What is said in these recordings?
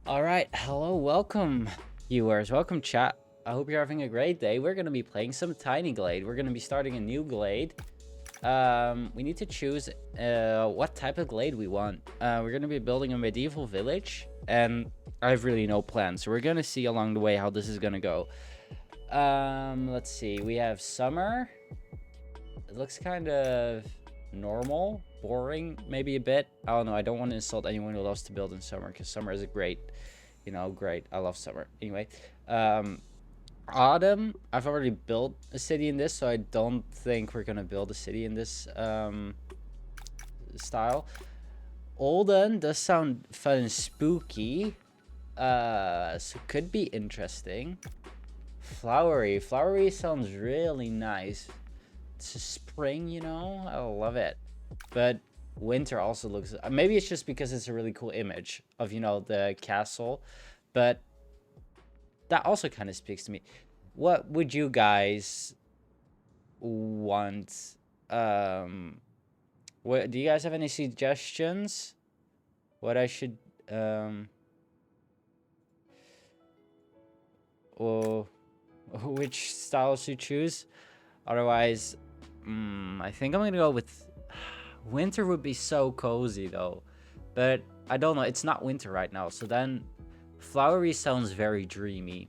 All right, hello, welcome, viewers, welcome, chat. I hope you're having a great day. We're gonna be playing some Tiny Glade. We're gonna be starting a new glade. We need to choose what type of glade we want. We're gonna be building a medieval village, and I have really no plan, so we're gonna see along the way how this is gonna go. Let's see. We have summer. It looks kind of normal, boring, maybe a bit. I don't know. I don't want to insult anyone who loves to build in summer because summer is a great, great. I love summer. Anyway, autumn. I've already built a city in this, so I don't think we're gonna build a city in this style. Olden does sound fun and spooky, so could be interesting. Flowery sounds really nice. It's a spring, I love it. But winter also looks, maybe it's just because it's a really cool image of, the castle, but that also kind of speaks to me. What would you guys want? What do you guys have any suggestions? What I should or which styles to choose? Otherwise, I think I'm gonna go with winter. Would be so cozy though, but I don't know. It's not winter right now, so then flowery sounds very dreamy.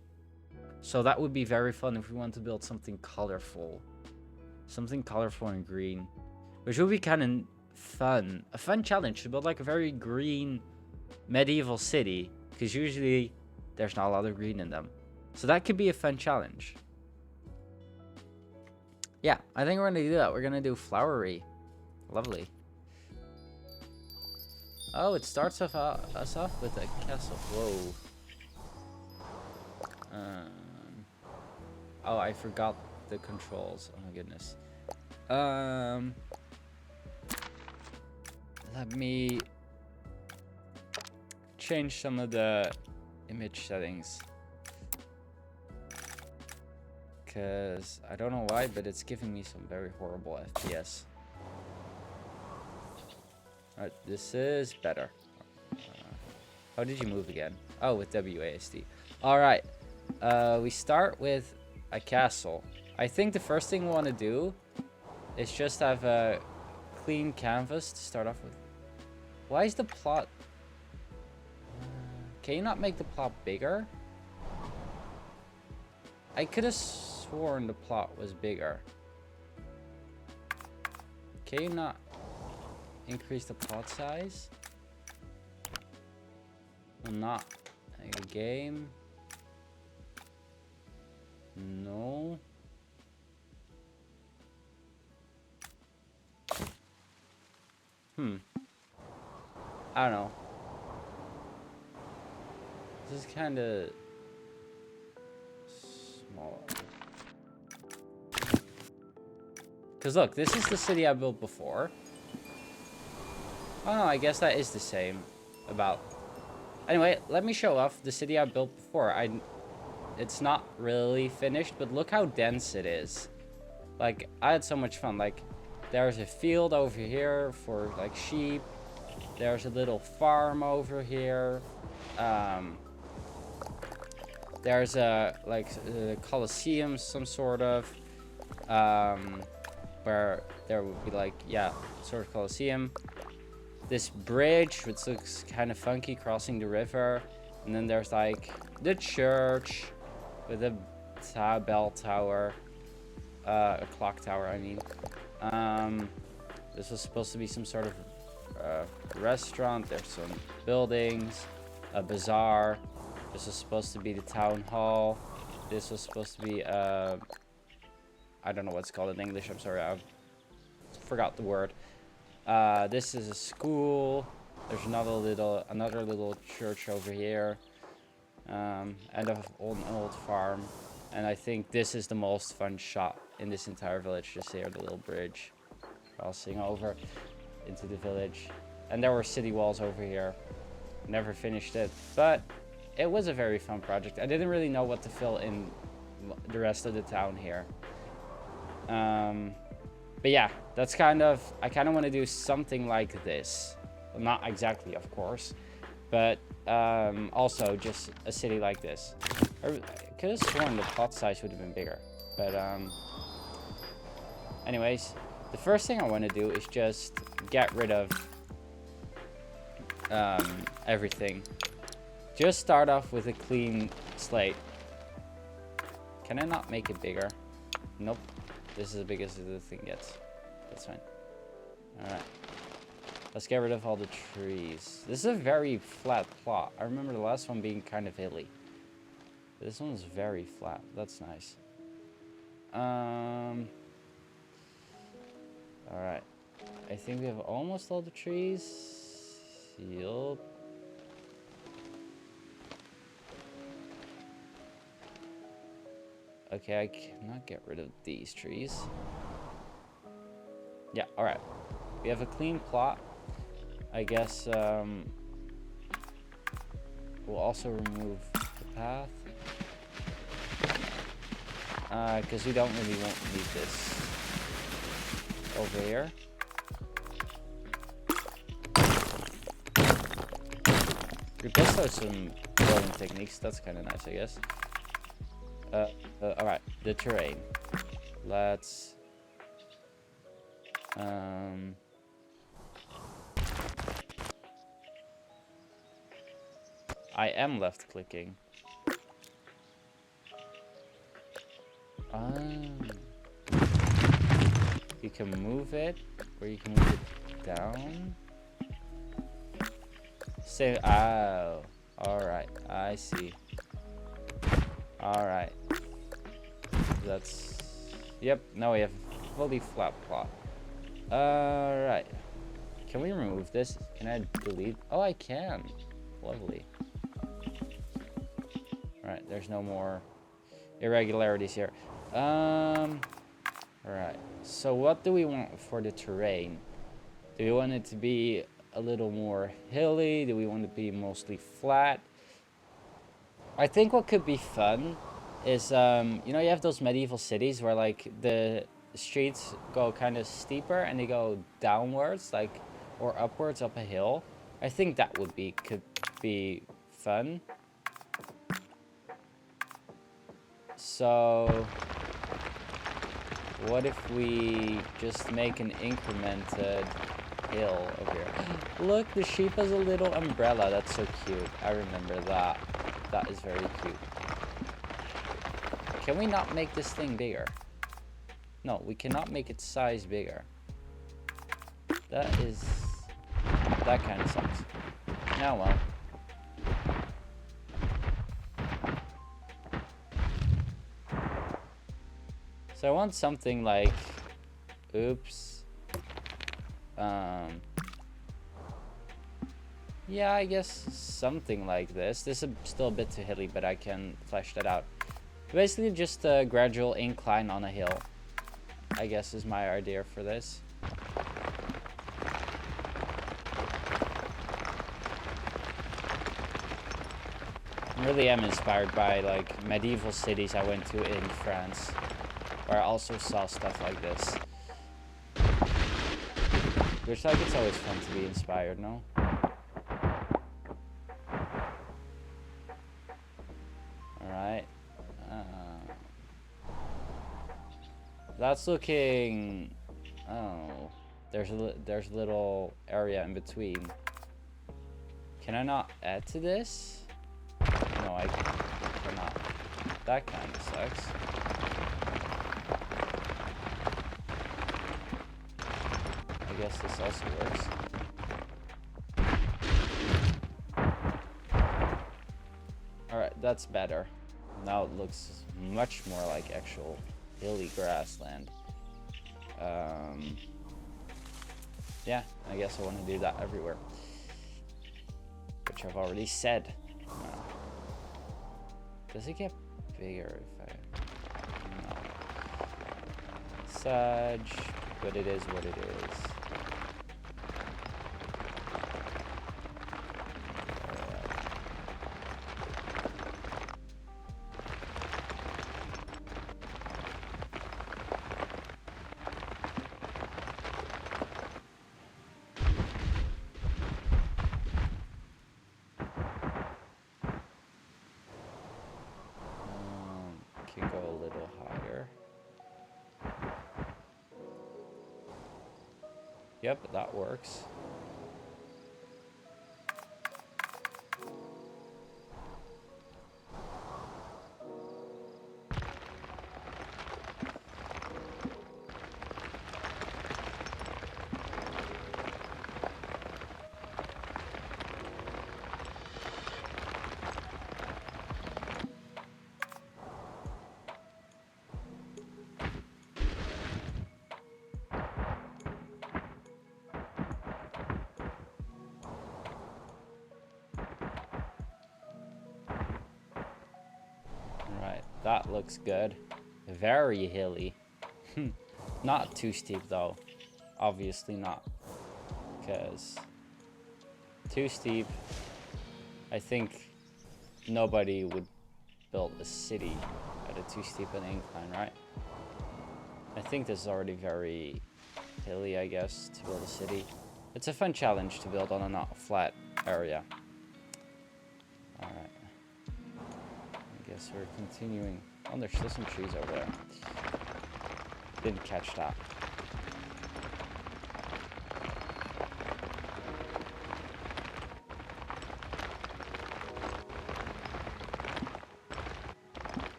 So that would be very fun if we want to build something colorful and green, which would be kind of fun. A fun challenge to build like a very green medieval city, because usually there's not a lot of green in them. So that could be a fun challenge. Yeah, I think we're gonna do that. We're gonna do flowery. Lovely. Oh, it starts us off with a castle. Whoa. Oh, I forgot the controls. Oh my goodness. Let me change some of the image settings. Because I don't know why, but it's giving me some very horrible FPS. Alright, this is better. How did you move again? Oh, with WASD. Alright, we start with a castle. I think the first thing we want to do is just have a clean canvas to start off with. Why is the plot... can you not make the plot bigger? I could have sworn the plot was bigger. Can you not increase the plot size? Well, not a game. No. I don't know. This is kind of small. Because look, this is the city I built before. Oh no, I guess that is the same. About. Anyway, let me show off the city I built before. It's not really finished, but look how dense it is. Like, I had so much fun. Like, there's a field over here for like sheep. There's a little farm over here. There's a coliseum, some sort of, where there would be like, yeah, sort of coliseum. This bridge, which looks kind of funky, crossing the river. And then there's like the church with a bell tower, a clock tower, I mean. This was supposed to be some sort of restaurant. There's some buildings, a bazaar. This was supposed to be the town hall. This was supposed to be I don't know what's called in English. I'm sorry, I forgot the word. This is a school. There's another little church over here, and an old farm. And I think this is the most fun shot in this entire village. Just here, the little bridge crossing over into the village. And there were city walls over here. Never finished it, but it was a very fun project. I didn't really know what to fill in the rest of the town here. But yeah, that's kind of, I kind of want to do something like this. Well, not exactly, of course, but Also, just a city like this. I could have sworn the plot size would have been bigger. But, anyways, the first thing I want to do is just get rid of everything. Just start off with a clean slate. Can I not make it bigger? Nope. This is as big as the thing gets. That's fine. Alright. Let's get rid of all the trees. This is a very flat plot. I remember the last one being kind of hilly. This one's very flat. That's nice. Alright. I think we have almost all the trees. Yup. Okay, I cannot get rid of these trees. Yeah, alright. We have a clean plot. I guess we'll also remove the path. Because we won't need this over here. We can start some building techniques. That's kind of nice, I guess. Alright, the terrain. Let's I am left clicking. You can move it, or you can move it down. Say, oh, alright, I see. Alright. That's... Yep, now we have a fully flat plot. Alright. Can we remove this? Can I delete? Oh, I can. Lovely. Alright, there's no more irregularities here. Alright. So what do we want for the terrain? Do we want it to be a little more hilly? Do we want it to be mostly flat? I think what could be fun is, you know, you have those medieval cities where, like, the streets go kind of steeper and they go downwards, like, or upwards up a hill. I think that could be fun. So, what if we just make an incremented hill over here? Look, the sheep has a little umbrella. That's so cute. I remember that. That is very cute. Can we not make this thing bigger? No, we cannot make its size bigger. That kind of sucks. Now, well. So I want something like, oops. Yeah, I guess something like this. This is still a bit too hilly, but I can flesh that out. Basically just a gradual incline on a hill, I guess, is my idea for this. I really am inspired by, like, medieval cities I went to in France, where I also saw stuff like this. Which, like, it's always fun to be inspired, no? Alright. That's looking... Oh. There's a little area in between. Can I not add to this? No, I cannot. That kind of sucks. I guess this also works. Alright, that's better. Now it looks much more like actual hilly grassland. Yeah, I guess I want to do that everywhere. Which I've already said. Does it get bigger if I... No. Sedge, but it is what it is. little higher. Yep, that works. Right, that looks good. Very hilly. Not too steep though. Obviously not. Because too steep, I think nobody would build a city at a too steep an incline, right? I think this is already very hilly, I guess, to build a city. It's a fun challenge to build on a not flat area. Alright. I guess we're continuing. Oh, there's still some trees over there. Didn't catch that.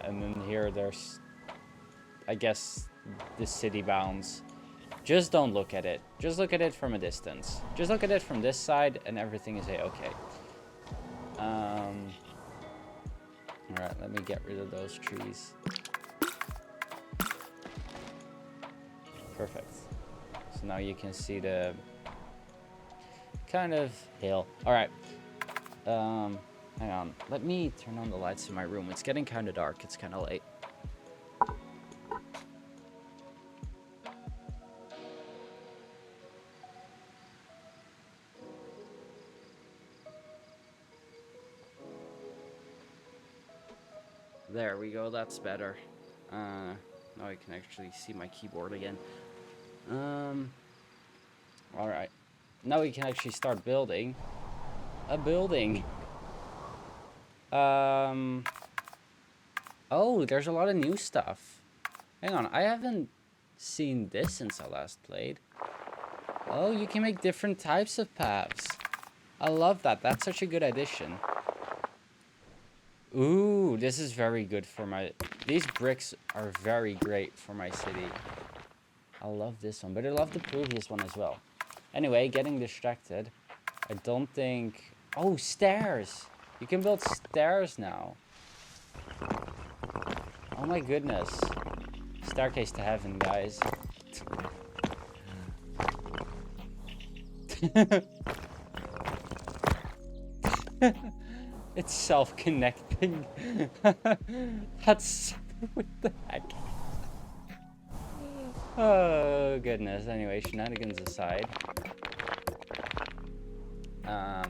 And then here there's, I guess, the city bounds. Just don't look at it. Just look at it from a distance. Just look at it from this side and everything is a-okay. Alright, let me get rid of those trees. Perfect. So now you can see the kind of hill. Alright. Hang on. Let me turn on the lights in my room. It's getting kind of dark. It's kind of late. There we go. That's better. Now I can actually see my keyboard again. Alright. Now we can actually start building a building. Oh, there's a lot of new stuff. Hang on, I haven't seen this since I last played. Oh, you can make different types of paths. I love that. That's such a good addition. Ooh, this is very good for my... These bricks are very great for my city. I love this one, but I love the previous one as well. Anyway, getting distracted. I don't think... Oh, stairs! You can build stairs now. Oh my goodness. Staircase to heaven, guys. It's self-connecting. That's... What the heck? Oh, goodness. Anyway, shenanigans aside. I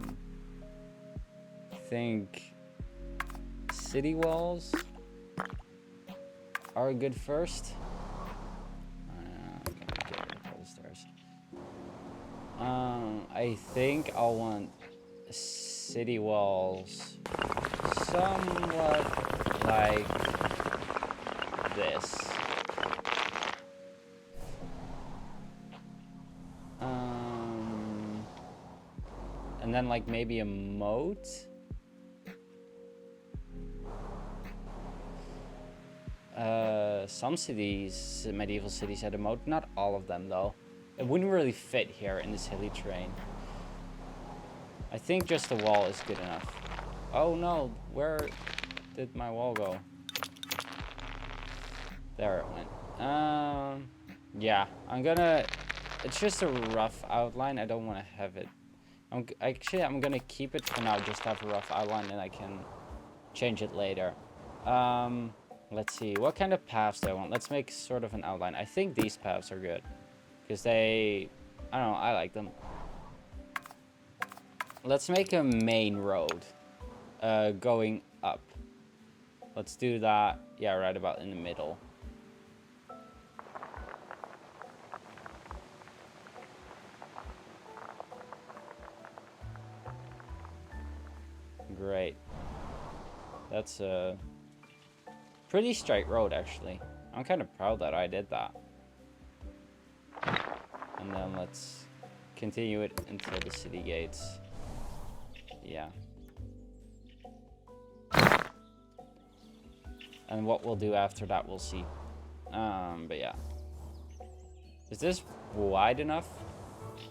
think city walls are a good first. I'm gonna get rid of all the stairs. I think I'll want city walls somewhat like this. And then like maybe a moat. Some cities, medieval cities had a moat, not all of them though. It wouldn't really fit here in this hilly terrain. I think just the wall is good enough. Oh no, where did my wall go? There it went. Yeah, I'm gonna, it's just a rough outline. I don't want to have it. I'm gonna keep it for now, just have a rough outline and I can change it later. Let's see, what kind of paths do I want? Let's make sort of an outline. I think these paths are good. Because they, I don't know, I like them. Let's make a main road going up. Let's do that, yeah, right about in the middle. Great. That's a pretty straight road, actually. I'm kind of proud that I did that. And then let's continue it until the city gates. Yeah. And what we'll do after that, we'll see. But yeah. Is this wide enough?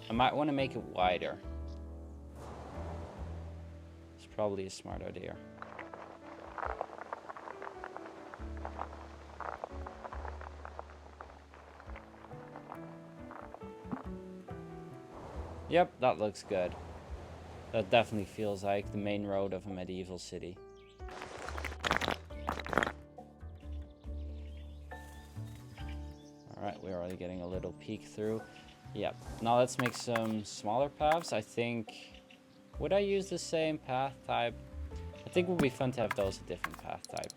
I might want to make it wider. It's probably a smart idea. Yep, that looks good. That definitely feels like the main road of a medieval city. Alright, we're already getting a little peek through. Yep, now let's make some smaller paths. I think... Would I use the same path type? I think it would be fun to have those a different path type.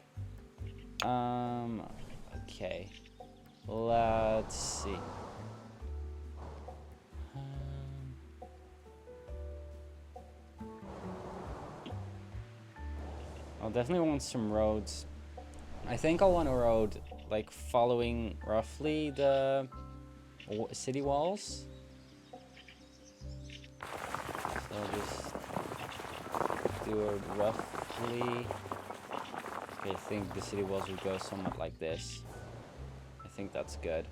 Okay. Let's see. I'll definitely want some roads. I think I'll want a road like following roughly the city walls. So I'll just do it roughly. Okay, I think the city walls would go somewhat like this. I think that's good.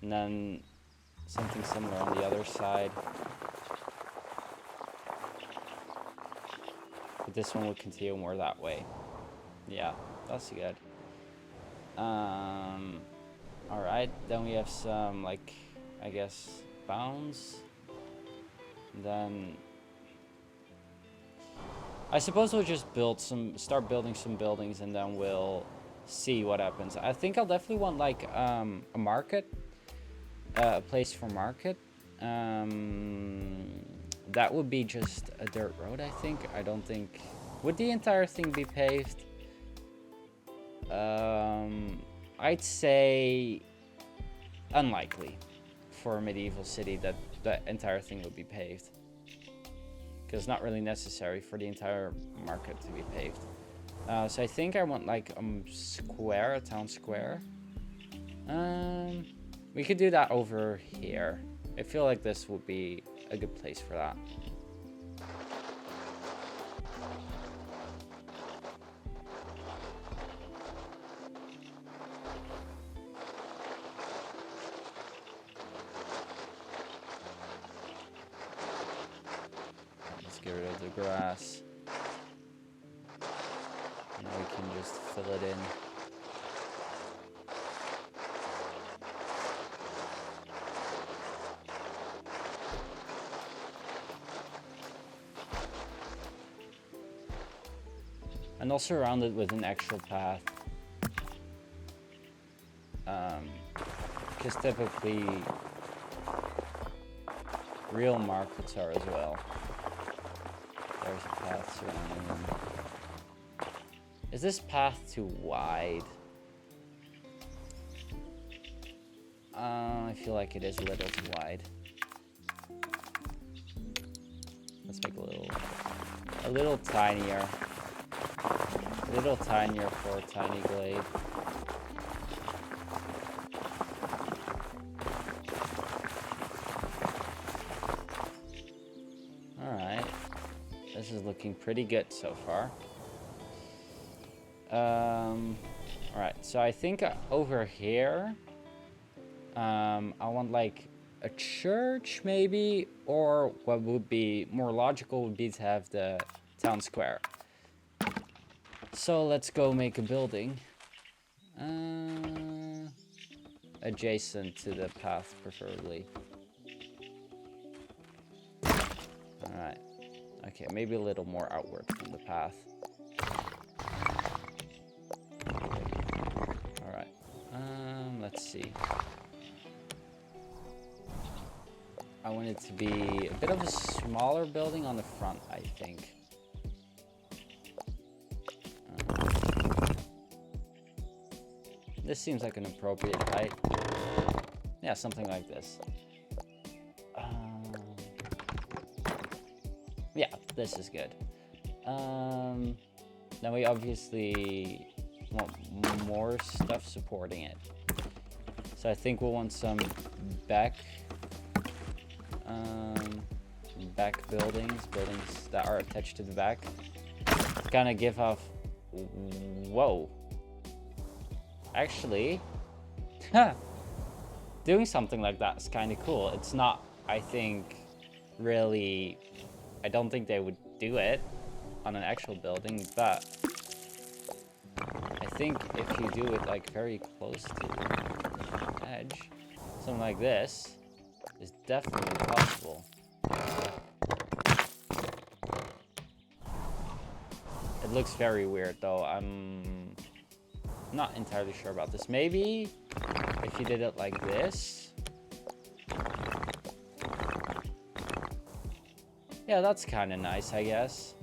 And then something similar on the other side. But this one will continue more that way. Yeah, that's good. Alright, then we have some, like, I guess, bounds. And then I suppose we'll just start building some buildings, and then we'll see what happens. I think I'll definitely want, like, a market. A place for market. That would be just a dirt road, I think. I don't think... Would the entire thing be paved? I'd say unlikely for a medieval city that the entire thing would be paved. Because it's not really necessary for the entire market to be paved. So I think I want like a square, a town square. We could do that over here. I feel like this would be a good place for that. Let's get rid of the grass. Now we can just fill it in. And I'll surround it with an actual path. Because typically real markets are as well. There's a path surrounding them. Is this path too wide? I feel like it is a little too wide. Let's make a little tinier. A little tinier for a Tiny Glade. Alright. This is looking pretty good so far. Alright, so I think over here, I want like a church maybe, or what would be more logical would be to have the town square. So let's go make a building adjacent to the path, preferably. Alright. Okay, maybe a little more outward from the path. Alright. Let's see. I want it to be a bit of a smaller building on the front, I think. This seems like an appropriate height. Yeah, something like this. Yeah, this is good. Then we obviously want more stuff supporting it. So I think we'll want some back buildings that are attached to the back. Kind of give off, whoa. Actually, doing something like that is kind of cool. It's not, I think, really, I don't think they would do it on an actual building, but I think if you do it like very close to the edge, something like this is definitely possible. It looks very weird though. I'm not entirely sure about this. Maybe if you did it like this. Yeah, that's kind of nice, I guess.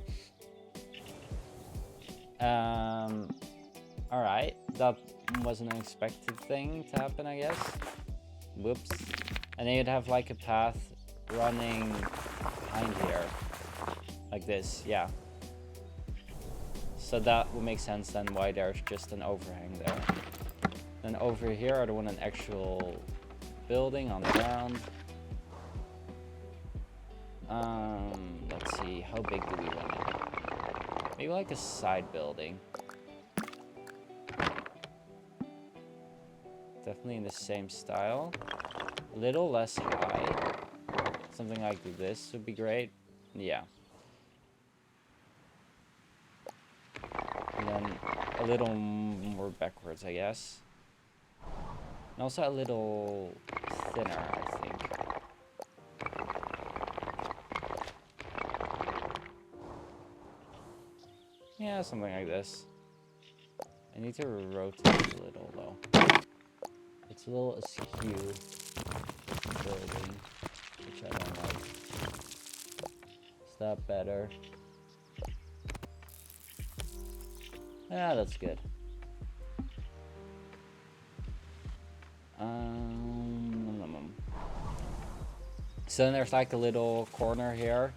Alright, that was an unexpected thing to happen, I guess. Whoops. And then you'd have like a path running behind here. Like this, yeah. So that would make sense then why there's just an overhang there. Then over here I want an actual building on the ground. Let's see, how big do we want it? Maybe like a side building. Definitely in the same style. A little less high. Something like this would be great. Yeah. And then a little more backwards, I guess. And also a little thinner, I think. Yeah, something like this. I need to rotate a little, though. It's a little askew building, which I don't like. Is that better? Yeah, that's good. So then there's like a little corner here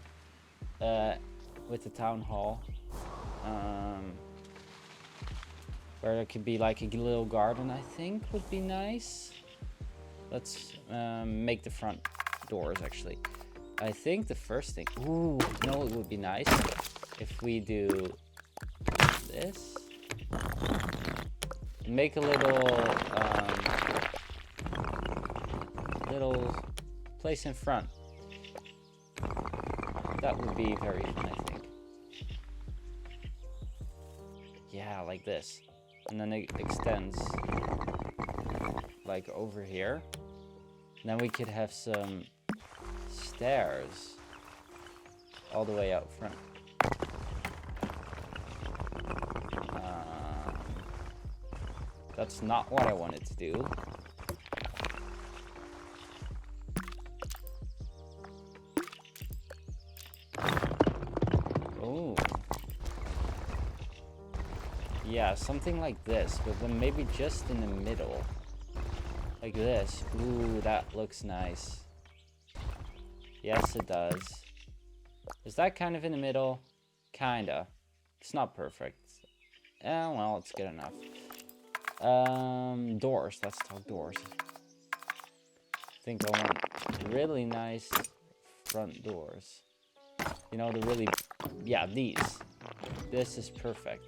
with the town hall. Where there could be like a little garden, I think would be nice. Let's make the front doors actually. I think the first thing, ooh, no, it would be nice if we do this. Make a little place in front. That would be very fun, I think. Yeah, like this. And then it extends like over here. And then we could have some stairs all the way out front. That's not what I wanted to do. Oh. Yeah, something like this, but then maybe just in the middle. Like this. Ooh, that looks nice. Yes, it does. Is that kind of in the middle? Kinda. It's not perfect. Well, it's good enough. Doors. Let's talk doors. I think I want really nice front doors. You know, the really... Yeah, these. This is perfect.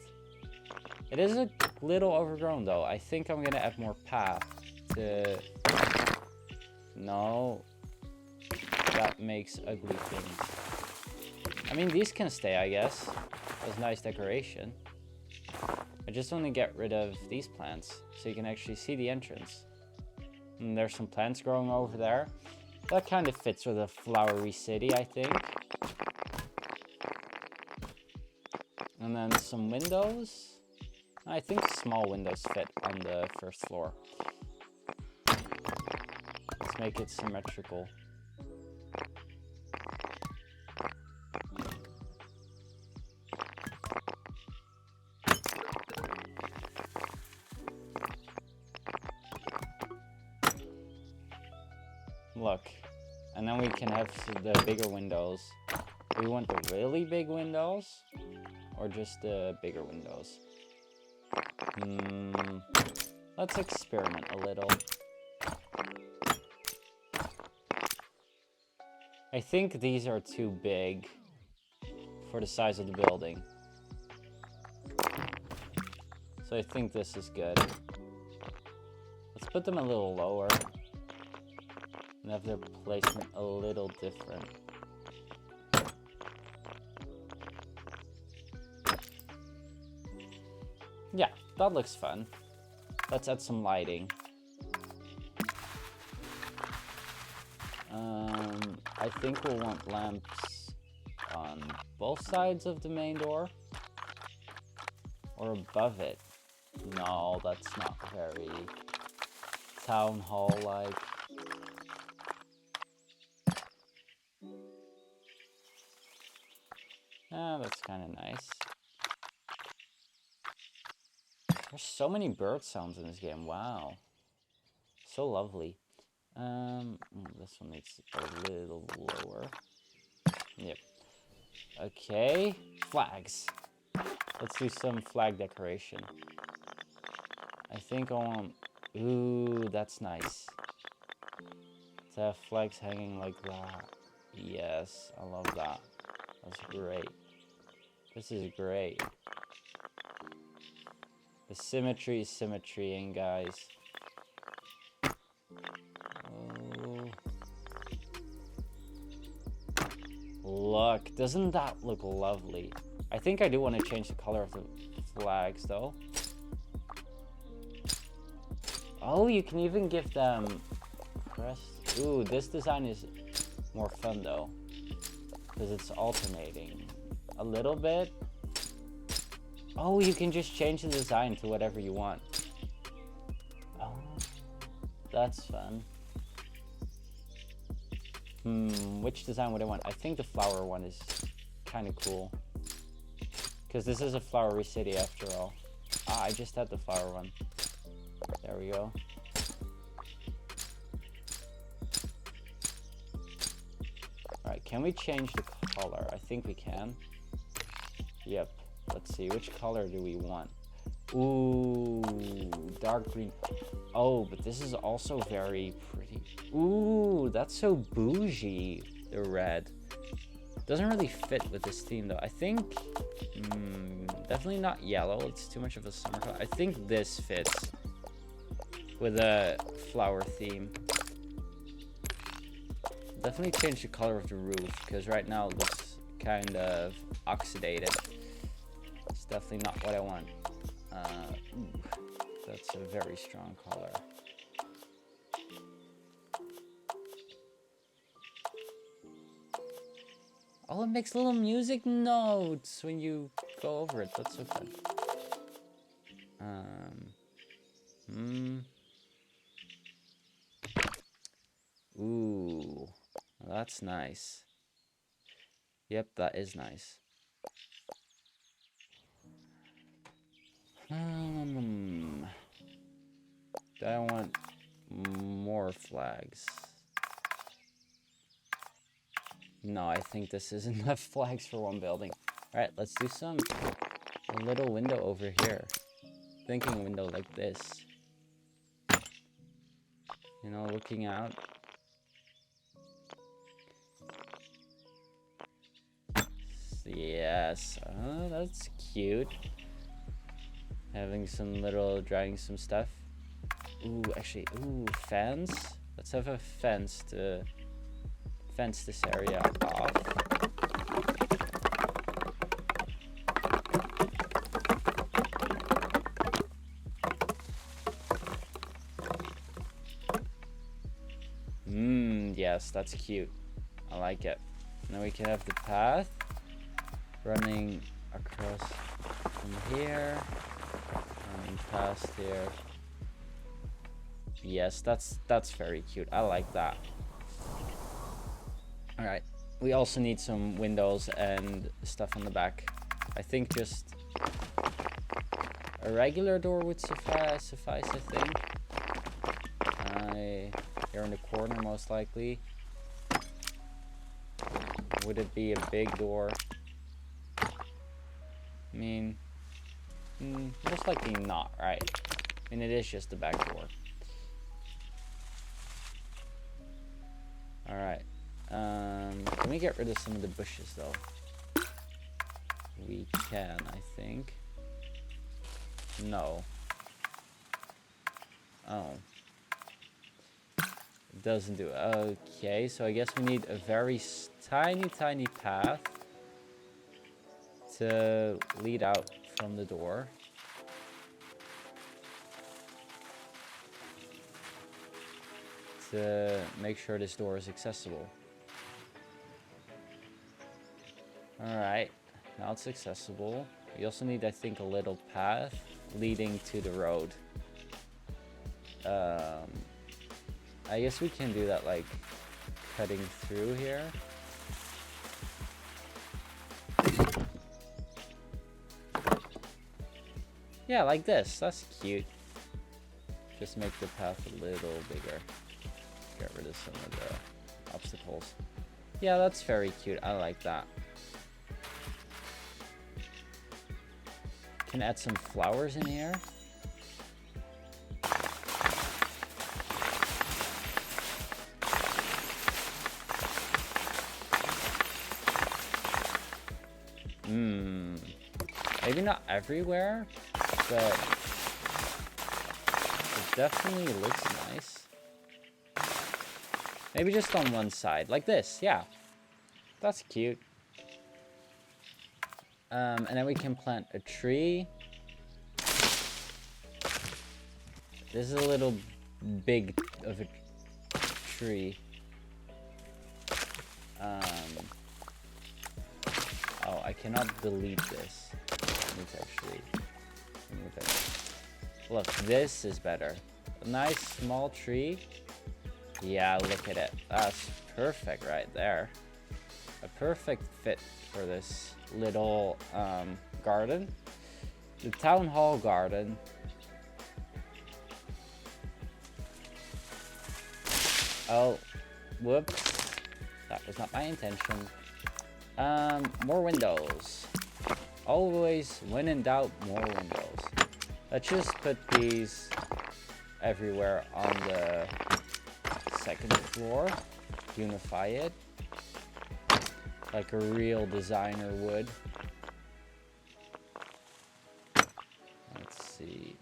It is a little overgrown, though. I think I'm gonna add more path to... No. That makes ugly things. I mean, these can stay, I guess. As nice decoration. I just want to get rid of these plants so you can actually see the entrance. And there's some plants growing over there. That kind of fits with a flowery city, I think. And then some windows. I think small windows fit on the first floor. Let's make it symmetrical. Look, and then we can have the bigger windows. We want the really big windows. or just the bigger windows? Let's experiment a little. I think these are too big for the size of the building. So I think this is good. Let's put them a little lower and have their placement a little different. Yeah, that looks fun. Let's add some lighting. I think we'll want lamps on both sides of the main door or above it. No, that's not very town hall-like. Ah, that's kind of nice. There's so many bird sounds in this game. Wow. So lovely. This one needs a little lower. Yep. Okay. Flags. Let's do some flag decoration. I think I want... Ooh, that's nice. To have flags hanging like that. Yes, I love that. That's great. This is great. The symmetry is symmetrying, guys. Oh. Look, doesn't that look lovely? I think I do want to change the color of the flags, though. Oh, you can even give them crest. Ooh, this design is more fun, though, because it's alternating a little bit. Oh, you can just change the design to whatever you want. Oh, that's fun. Which design would I want? I think the flower one is kind of cool. Because this is a flowery city after all. Ah, I just had the flower one. There we go. Alright, can we change the color? I think we can. Yep. Let's see, which color do we want? Ooh, dark green. Oh, but this is also very pretty. Ooh, that's so bougie, the red. Doesn't really fit with this theme, though. I think, definitely not yellow. It's too much of a summer color. I think this fits with a flower theme. Definitely change the color of the roof, because right now it looks kind of oxidated. It's definitely not what I want. Ooh, that's a very strong color. Oh, it makes little music notes when you go over it. That's so good. Ooh, that's nice. Yep, that is nice. Do I want more flags? No, I think this is enough flags for one building. Alright, let's do a little window over here. Thinking a window like this. You know, looking out. Yes, that's cute. Having some little, drying some stuff. Ooh, actually, ooh, fence. Let's have a fence to fence this area off. Yes, that's cute. I like it. Now we can have the path running across from here, running past here. Yes, that's very cute. I like that. All right. We also need some windows and stuff on the back. I think just a regular door would suffice, I think. Here in the corner, most likely. Would it be a big door? I mean, most likely not, right? I mean, it is just the back door. Alright. Can we get rid of some of the bushes, though? We can, I think. No. Oh. It doesn't do it. Okay, so I guess we need a very tiny path to lead out from the door. To make sure this door is accessible. Alright, now it's accessible. We also need, I think, a little path leading to the road. I guess we can do that, like, cutting through here. Yeah, like this. That's cute. Just make the path a little bigger. Get rid of some of the obstacles. Yeah, that's very cute. I like that. Can add some flowers in here. Maybe not everywhere, but it definitely looks nice. Maybe just on one side, like this. Yeah, that's cute. And then we can plant a tree. This is a little big of a tree. Oh, I cannot delete this. I need to actually remove it. Look, this is better. A nice small tree. Yeah, look at it. That's perfect right there. A perfect fit for this little garden. The town hall garden. Oh, whoops. That was not my intention. More windows. Always, when in doubt, more windows. Let's just put these everywhere on the second floor. Unify it. Like a real designer would. Let's see.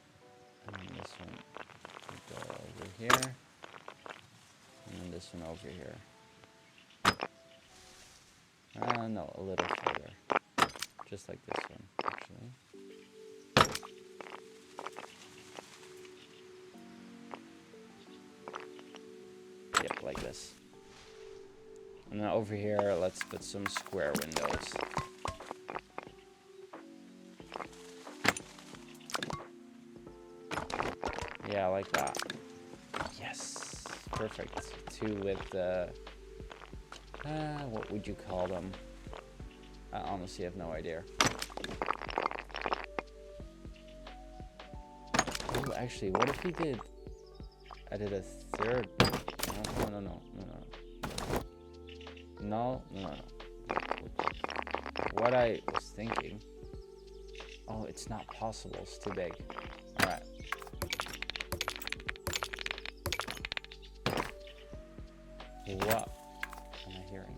And this one will go over here. And then this one over here. No, a little further. Just like this one, actually. Yep, like this. And then over here, let's put some square windows. Yeah, like that. Yes, perfect. Two with the, what would you call them? I honestly have no idea. Oh, actually, what if we added a third? No. What I was thinking. Oh, it's not possible. It's too big. Alright. What am I hearing?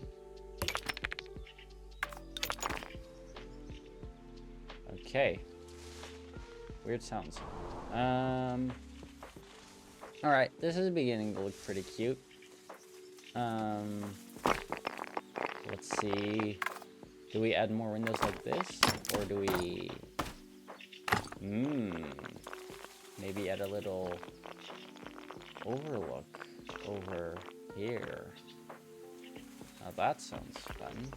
Okay. Weird sounds. Alright, this is beginning to look pretty cute. Let's see. Do we add more windows like this? Or do we... Maybe add a little overlook over here. Now that sounds fun.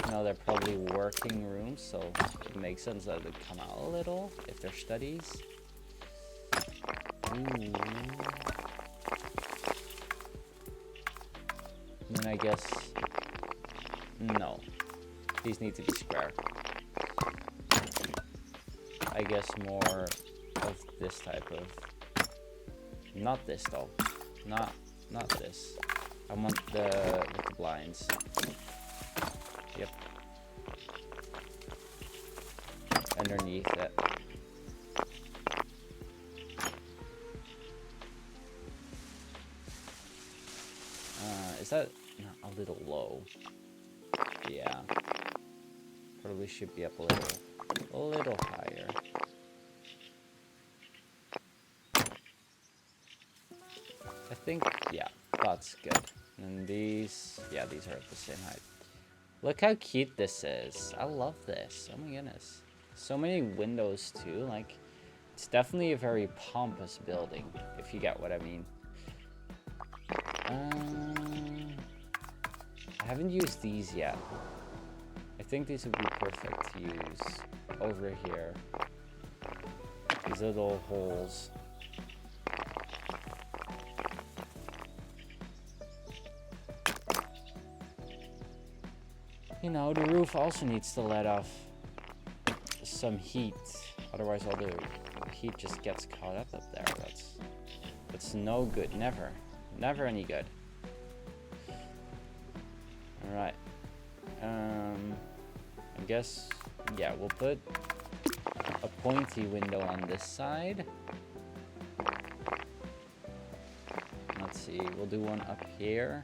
No, they're probably working rooms, so it makes sense that they come out a little if they're studies. Ooh. Then I guess, no, these need to be square. I guess more of this type of, not this though, not this. I want the with the blinds. Yep. underneath it. Is that a little low? Yeah. Probably should be up a little higher. I think, yeah, that's good. And these, yeah, these are at the same height. Look how cute this is. I love this. Oh my goodness. So many windows too. Like, it's definitely a very pompous building, if you get what I mean. I haven't used these yet. I think these would be perfect to use over here. These little holes. You know, the roof also needs to let off some heat. Otherwise all the heat just gets caught up there. That's no good. Never any good. Alright. I guess, yeah, we'll put a pointy window on this side. Let's see, we'll do one up here.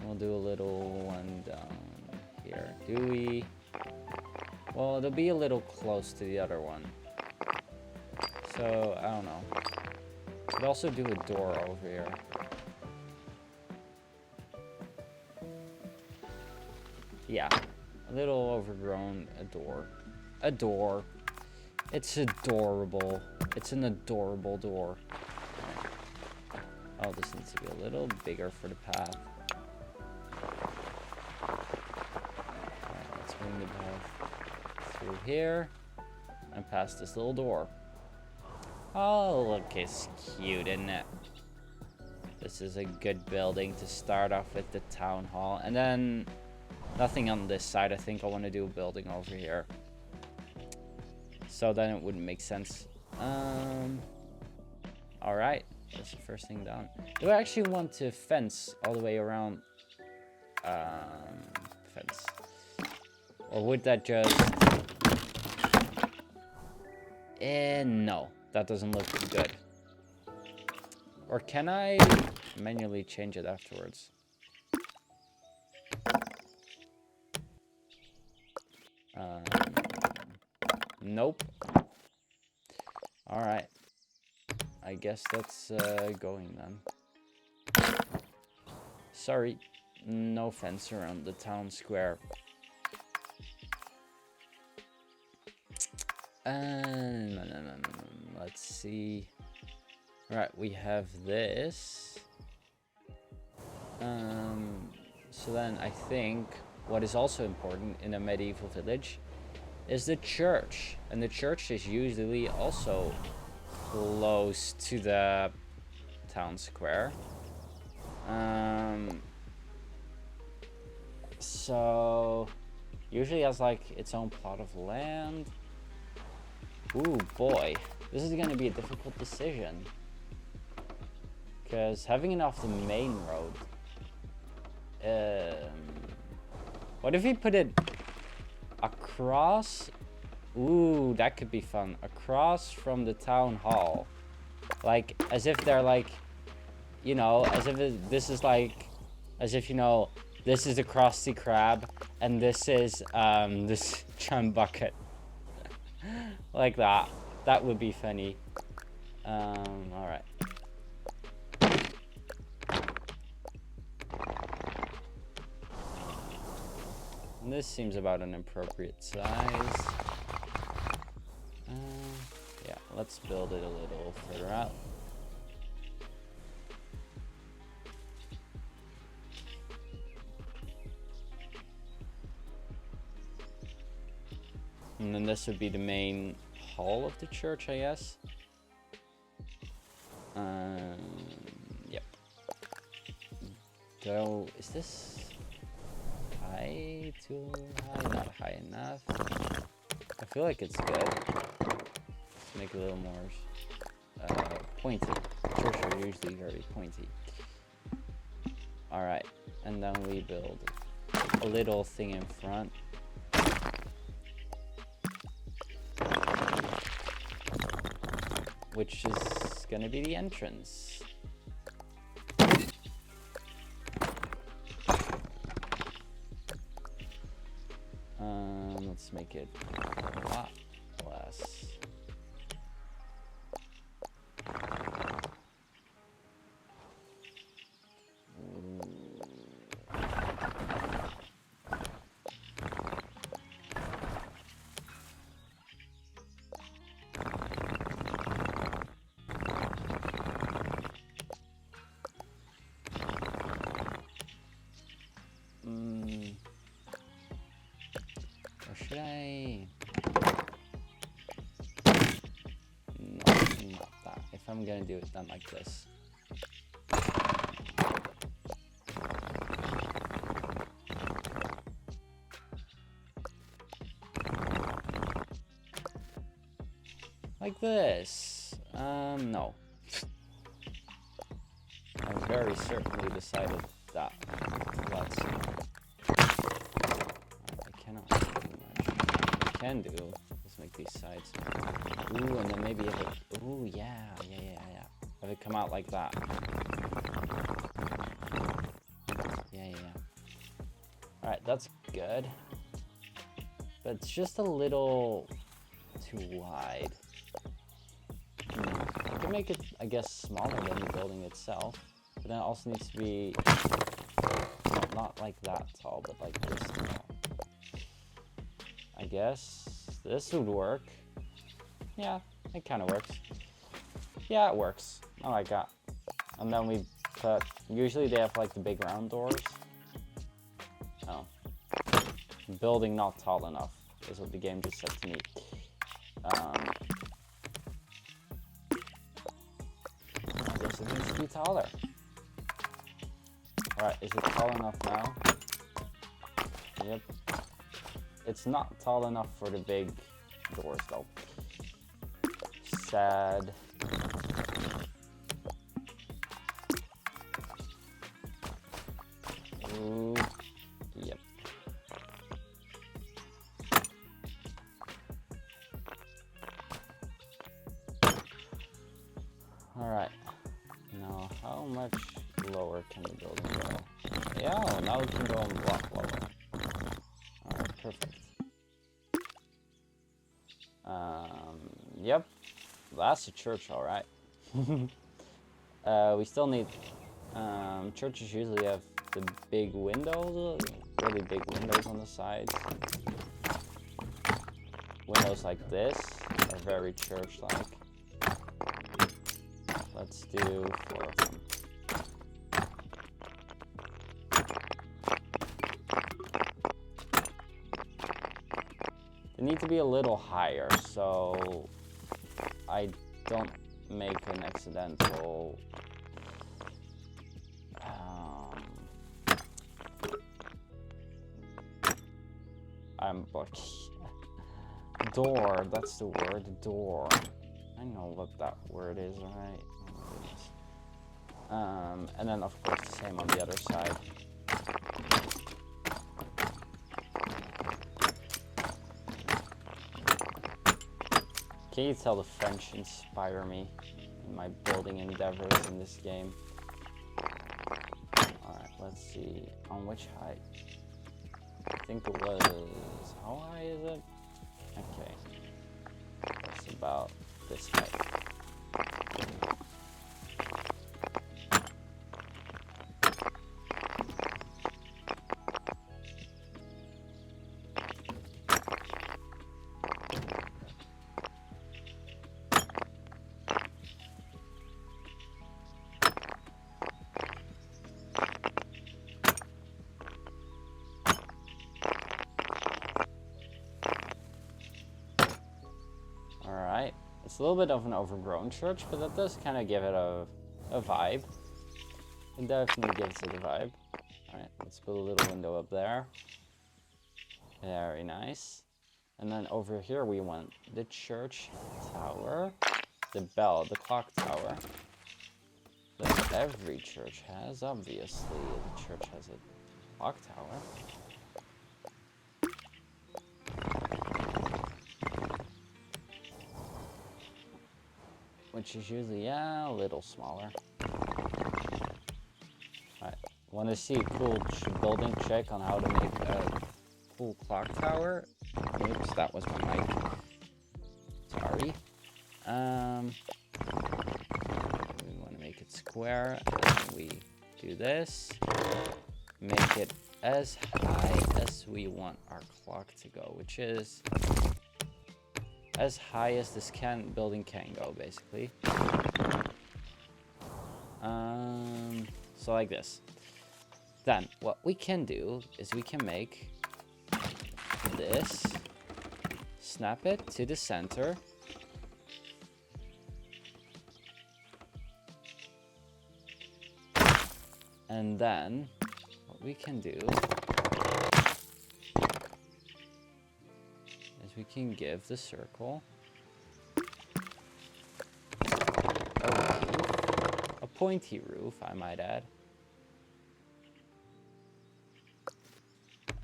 We'll do a little one down here. Do we? Well, it'll be a little close to the other one. So, I don't know. Could also do a door over here. Yeah, a little overgrown, a door. It's adorable. It's an adorable door. Oh, this needs to be a little bigger for the path. Alright, let's bring the path through here and past this little door. Oh, look, it's cute, isn't it? This is a good building to start off with the town hall. And then nothing on this side. I think I want to do a building over here. So then it wouldn't make sense. Alright. That's the first thing done. Do I actually want to fence all the way around? Fence. Or would that just... no. That doesn't look good. Or can I manually change it afterwards? Nope. Alright. I guess that's going then. Sorry. No fence around the town square. Let's see. Right, we have this. So then I think what is also important in a medieval village is the church. And the church is usually also close to the town square. So usually has like its own plot of land. Ooh boy, this is gonna be a difficult decision. Because having it off the main road. What if we put it across? Ooh, that could be fun. Across from the town hall. Like, as if they're like, you know, as if this is like, as if, you know, this is the Krusty Krab and this is this Chum Bucket. Like that. That would be funny. Alright. This seems about an appropriate size. Yeah, let's build it a little further out. And then this would be the main hall of the church, I guess. Yep. So, is this high? Too high? Not high enough. I feel like it's good. Let's make it a little more pointy. Churches are usually very pointy. Alright, and then we build a little thing in front. which is gonna be the entrance. Let's make it a lot less. Or should I? No, not that. If I'm gonna do it, then like this. Like this. No. I very certainly decided that. Let's see. I cannot do much. What I can do is make these sides. Ooh, and then maybe if it. Ooh, yeah. Have it come out like that. Yeah. Alright, that's good. But it's just a little too wide. I can make it, I guess, smaller than the building itself. But then it also needs to be not like that tall, but like this tall. I guess this would work. Yeah, it kind of works. Yeah, it works. Oh my god. And then we put, usually they have like the big round doors. Oh. Building not tall enough is what the game just said to me. I guess it needs to be taller. Alright, is it tall enough now? Yep. It's not tall enough for the big doors though. Sad. Ooh. Yep. Alright. Now, how much lower can the building go? Yeah, now we can go a lot lower. Alright, perfect. Yep. That's a church, alright. We still need... churches usually have the big windows, really big windows on the sides. Windows like this are very church-like. Let's do 4 of them. They need to be a little higher, so I don't make an accidental door, that's the word, door. I know what that word is, right? Oh my goodness. And then of course the same on the other side. Can you tell the French inspire me in my building endeavors in this game? Alright, let's see. On which height? I think it was... How high is it? Okay. That's about this height. Alright, it's a little bit of an overgrown church, but that does kind of give it a vibe. It definitely gives it a vibe. Alright, let's put a little window up there. Very nice. And then over here we want the church tower, the bell, the clock tower. That every church has, obviously. The church has a clock tower. which is usually, yeah, a little smaller. Alright, want to see a cool building check on how to make a cool clock tower? Oops, that was my mic. Sorry. We want to make it square, and we do this. Make it as high as we want our clock to go, which is as high as this building can go, basically. So like this. Then what we can do is we can make this, snap it to the center, and then what we can do is we can give the circle a roof, a pointy roof, I might add.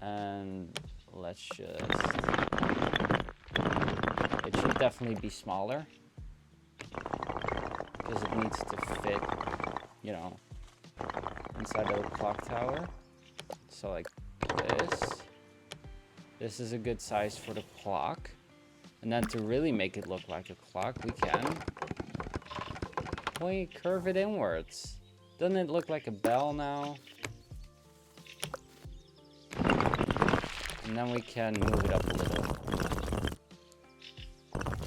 And let's just, it should definitely be smaller because it needs to fit, you know, inside of the clock tower. So like this is a good size for the clock. And then to really make it look like a clock, we can curve it inwards. Doesn't it look like a bell now? And then we can move it up a little,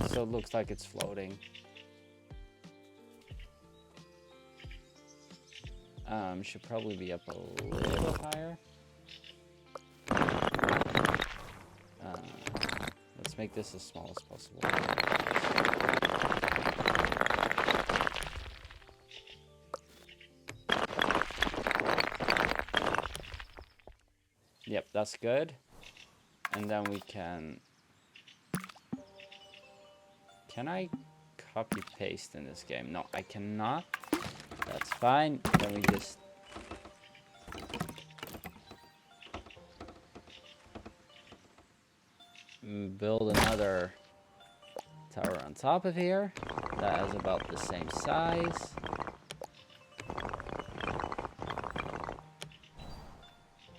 so it looks like it's floating. Should probably be up a little higher. Let's make this as small as possible. Yep, that's good. And then we can I copy paste in this game? No, I cannot. That's fine. Then we just build another tower on top of here that is about the same size.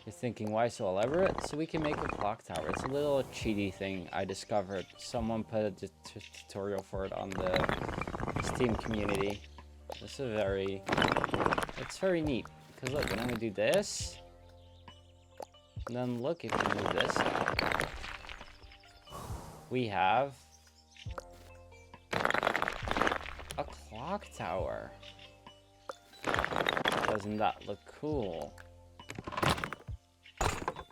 You're thinking, why so elaborate? So we can make a clock tower. It's a little cheaty thing I discovered. Someone put a tutorial for it on the Steam community. This is it's very neat. Because look, when we do this, and then look, if we move this out, we have a clock tower. Doesn't that look cool?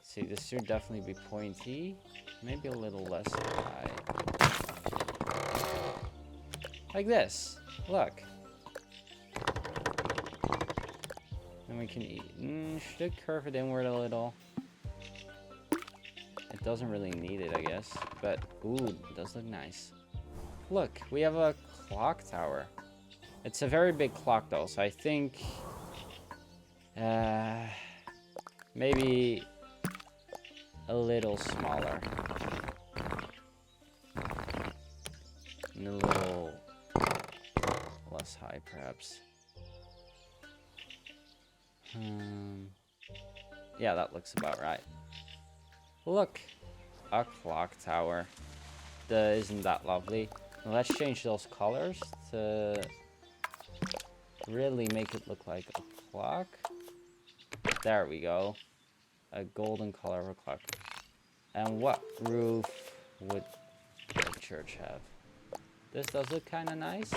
See, this should definitely be pointy, maybe a little less high. Like this, look. Then we can eat. Should I curve it inward a little? It doesn't really need it, I guess. But, ooh, it does look nice. Look, we have a clock tower. It's a very big clock, though, so I think maybe a little smaller. And a little less high, perhaps. Yeah, that looks about right. Look, a clock tower. Isn't that lovely? Now let's change those colors to really make it look like a clock. There we go. A golden color of a clock. And what roof would the church have? This does look kind of nice.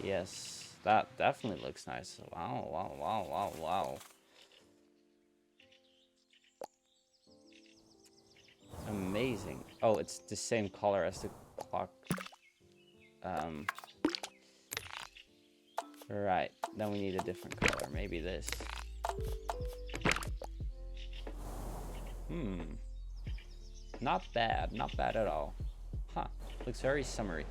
Yes, that definitely looks nice. Wow, wow, wow, wow, wow. Amazing. Oh, it's the same color as the clock. Right, then we need a different color. Maybe this. Not bad, not bad at all. Huh, looks very summery.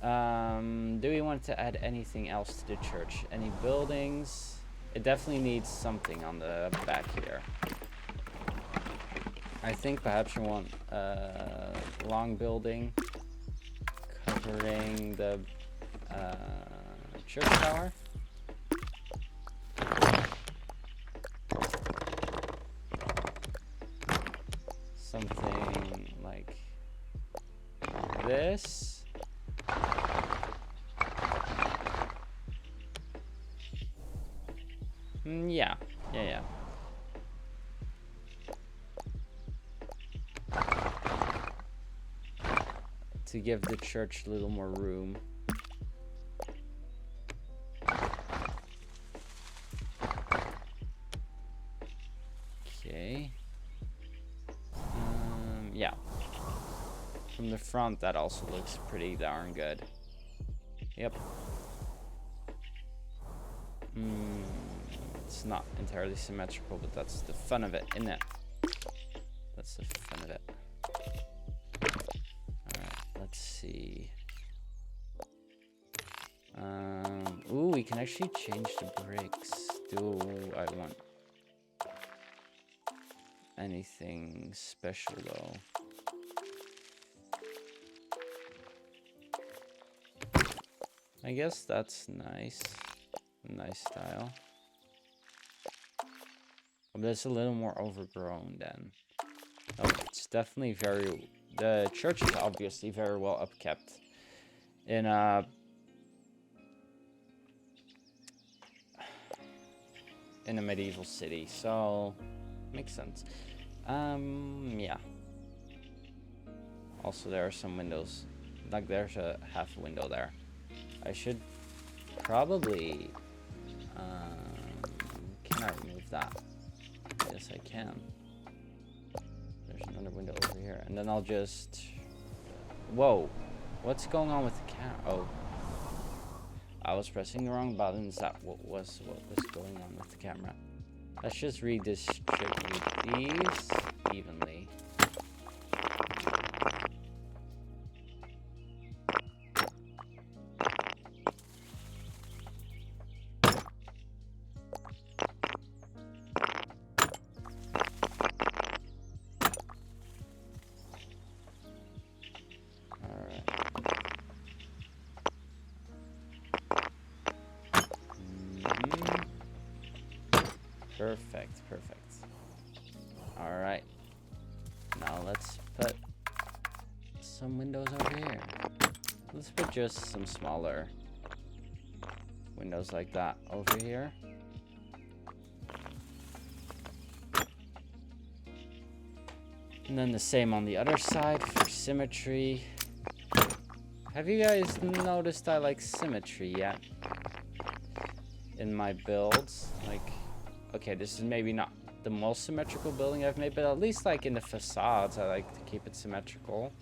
Do we want to add anything else to the church? Any buildings? It definitely needs something on the back here. I think perhaps you want a long building covering the church tower. Something like this. Yeah. To give the church a little more room. Okay. Yeah. From the front, that also looks pretty darn good. Yep. It's not entirely symmetrical, but that's the fun of it, isn't it? That's the fun of it. Alright, let's see. Ooh, we can actually change the bricks. Do I want anything special though? I guess that's nice. Nice style. But it's a little more overgrown then. Oh, it's definitely very... The church is obviously very well upkept. In a medieval city, so makes sense. Yeah. Also, there are some windows. Like, there's a half window there. I should probably... can I remove that? Yes, I can. There's another window over here. And then I'll just... Whoa. What's going on with the camera? Oh. I was pressing the wrong button. Is that what was going on with the camera? Let's just redistribute these evenly. Perfect. Alright. Now let's put some windows over here. Let's put just some smaller windows like that over here. And then the same on the other side for symmetry. Have you guys noticed I like symmetry yet? In my builds? Like... Okay, this is maybe not the most symmetrical building I've made, but at least like in the facades, I like to keep it symmetrical.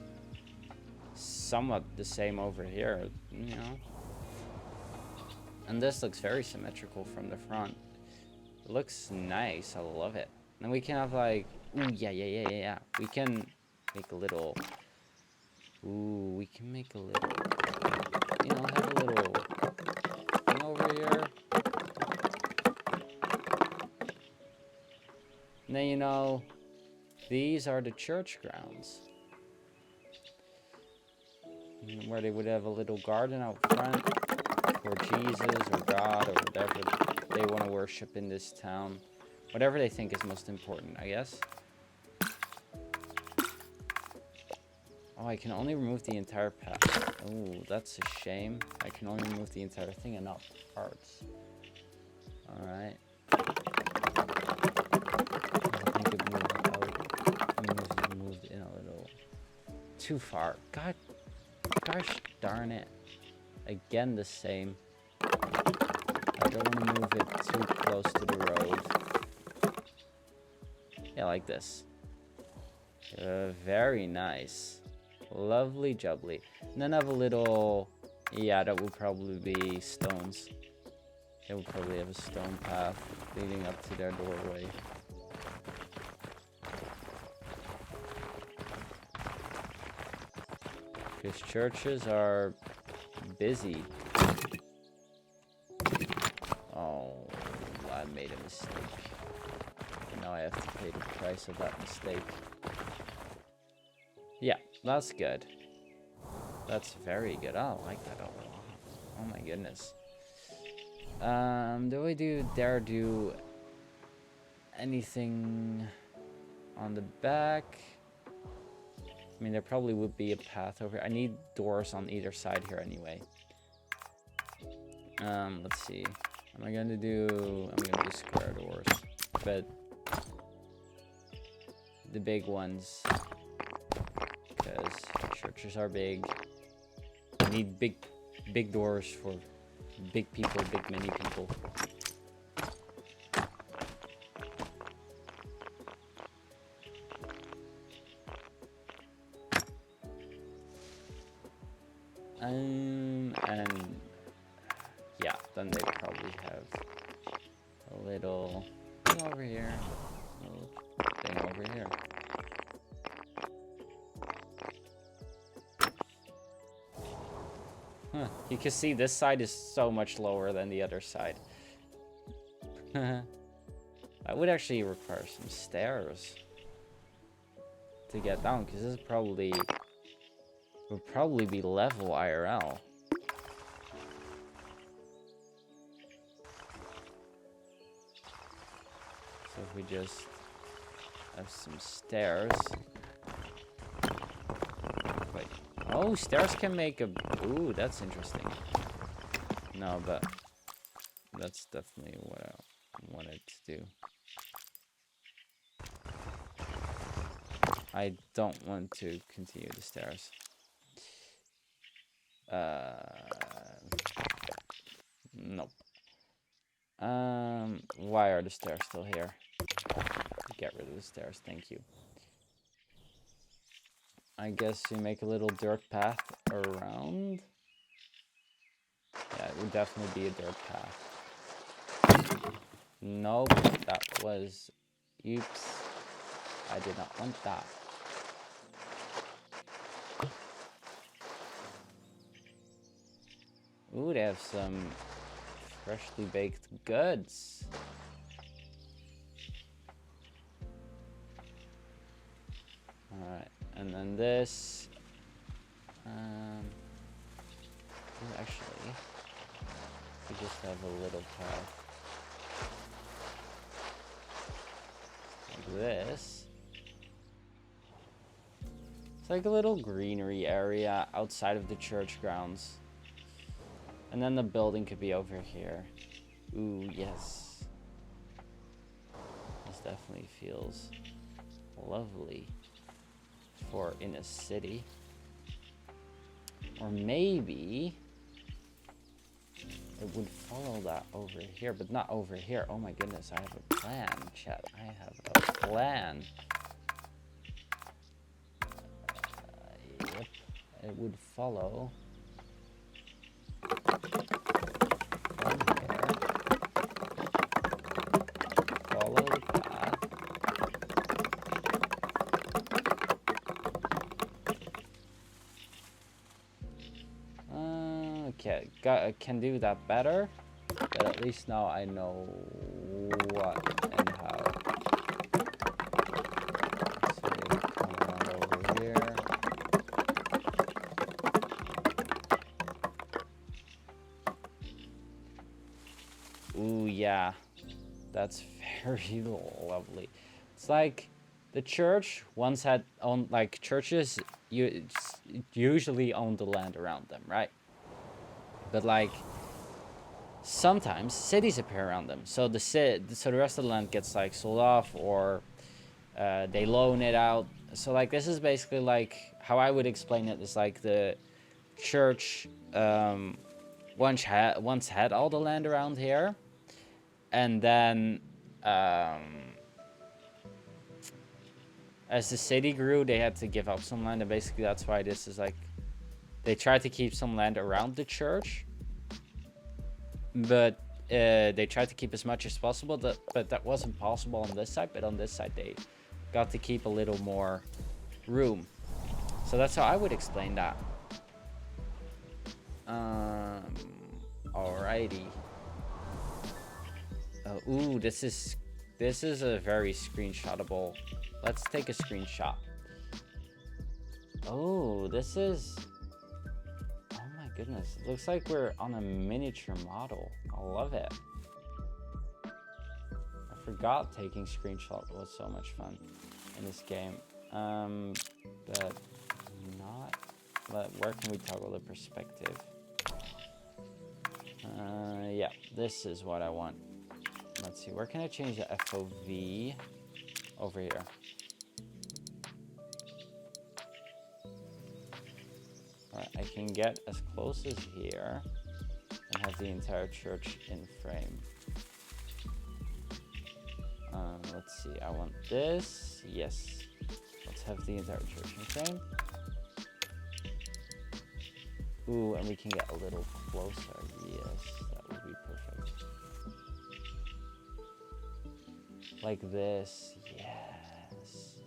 Somewhat the same over here, you know. And this looks very symmetrical from the front. It looks nice, I love it. And we can have like, ooh, yeah. We can make a little, ooh, we can make a little, you know, have a little thing over here. And then, you know, these are the church grounds. Where they would have a little garden out front for Jesus or God or whatever they want to worship in this town. Whatever they think is most important, I guess. Oh, I can only remove the entire path. Oh, that's a shame. I can only remove the entire thing and not parts. Alright. Moved in a little too far. Gosh darn it. Again the same. I don't want to move it too close to the road. Yeah, like this. Very nice. Lovely jubbly. And then I have a little... Yeah, that would probably be stones. They would probably have a stone path leading up to their doorway. Because churches are busy. Oh, I made a mistake. And now I have to pay the price of that mistake. Yeah, that's good. That's very good. I like that a lot. Oh my goodness. Do I dare do anything on the back? I mean, there probably would be a path over. I need doors on either side here anyway. Let's see. I'm gonna do square doors, but the big ones, because churches are big. I need big doors for big people, many people. And yeah, then they probably have a little thing over here, a little thing over here. Huh. You can see this side is so much lower than the other side. I would actually require some stairs to get down, because this would probably be level IRL. So if we just have some stairs. Wait. Oh, stairs can make a... Ooh, that's interesting. No, but that's definitely what I wanted to do. I don't want to continue the stairs. Nope. Why are the stairs still here? Get rid of the stairs, thank you. I guess you make a little dirt path around. Yeah, it would definitely be a dirt path. Nope, that was... Oops. I did not want that. Ooh, they have some freshly baked goods. Alright, and then this. Actually, we just have a little path like this. It's like a little greenery area outside of the church grounds. And then the building could be over here. Ooh, yes. This definitely feels lovely for in a city. Or maybe it would follow that over here, but not over here. Oh my goodness, I have a plan, chat. I have a plan. Yep, it would follow from here. Follow the path. Okay, can do that better, but at least now I know what and how. So we come around over here. Ooh, yeah, that's very lovely. It's like the church once had owned, like churches usually own the land around them, right? But like sometimes cities appear around them, so the rest of the land gets like sold off, or they loan it out. So like this is basically like how I would explain it is like the church once had all the land around here, and then as the city grew, they had to give up some land, and basically that's why this is like they tried to keep some land around the church, but they tried to keep as much as possible. But that wasn't possible on this side. But on this side, they got to keep a little more room. So that's how I would explain that. Alrighty. Ooh, this is a very screenshotable. Let's take a screenshot. Oh, this is... Oh my goodness. It looks like we're on a miniature model. I love it. I forgot taking screenshots was so much fun in this game. But not... But where can we toggle the perspective? Yeah, this is what I want. Let's see, where can I change the FOV? Over here. Alright, I can get as close as here and have the entire church in frame. Let's see, I want this. Yes. Let's have the entire church in frame. Ooh, and we can get a little closer. Yes, that would be perfect. Like this. Yes.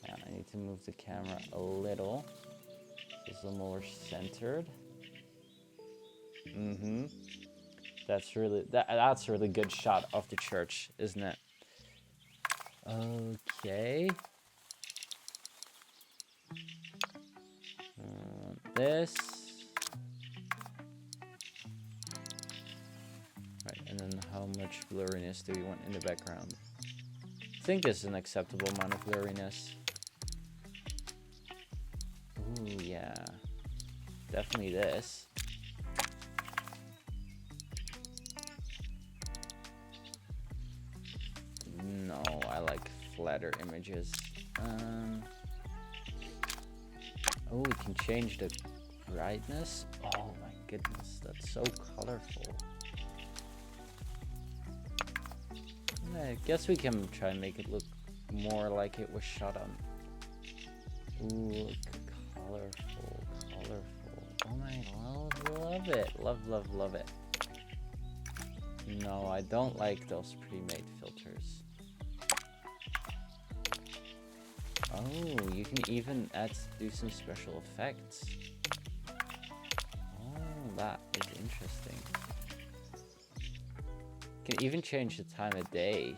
Now I need to move the camera a little. So it's a little more centered. Mm-hmm. That's a really good shot of the church, isn't it? Okay. This. Right, and then how much blurriness do we want in the background? I think this is an acceptable amount of blurriness. Ooh, yeah. Definitely this. No, I like flatter images. Oh, we can change the brightness. Oh my goodness, that's so colorful. I guess we can try and make it look more like it was shot on. Ooh, colorful, colorful. Oh my god, love it. Love it. No, I don't like those pre-made filters. Oh, you can even do some special effects. Oh, that is interesting. You can even change the time of day.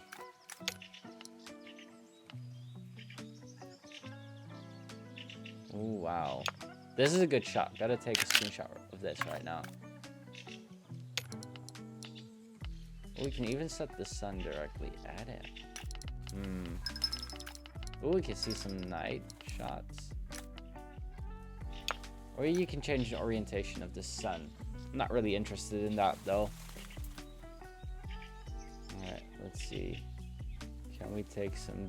Oh, wow. This is a good shot. Gotta take a screenshot of this right now. Oh, we can even set the sun directly at it. Oh, we can see some night shots. Or you can change the orientation of the sun. I'm not really interested in that though. Alright, let's see. Can we take some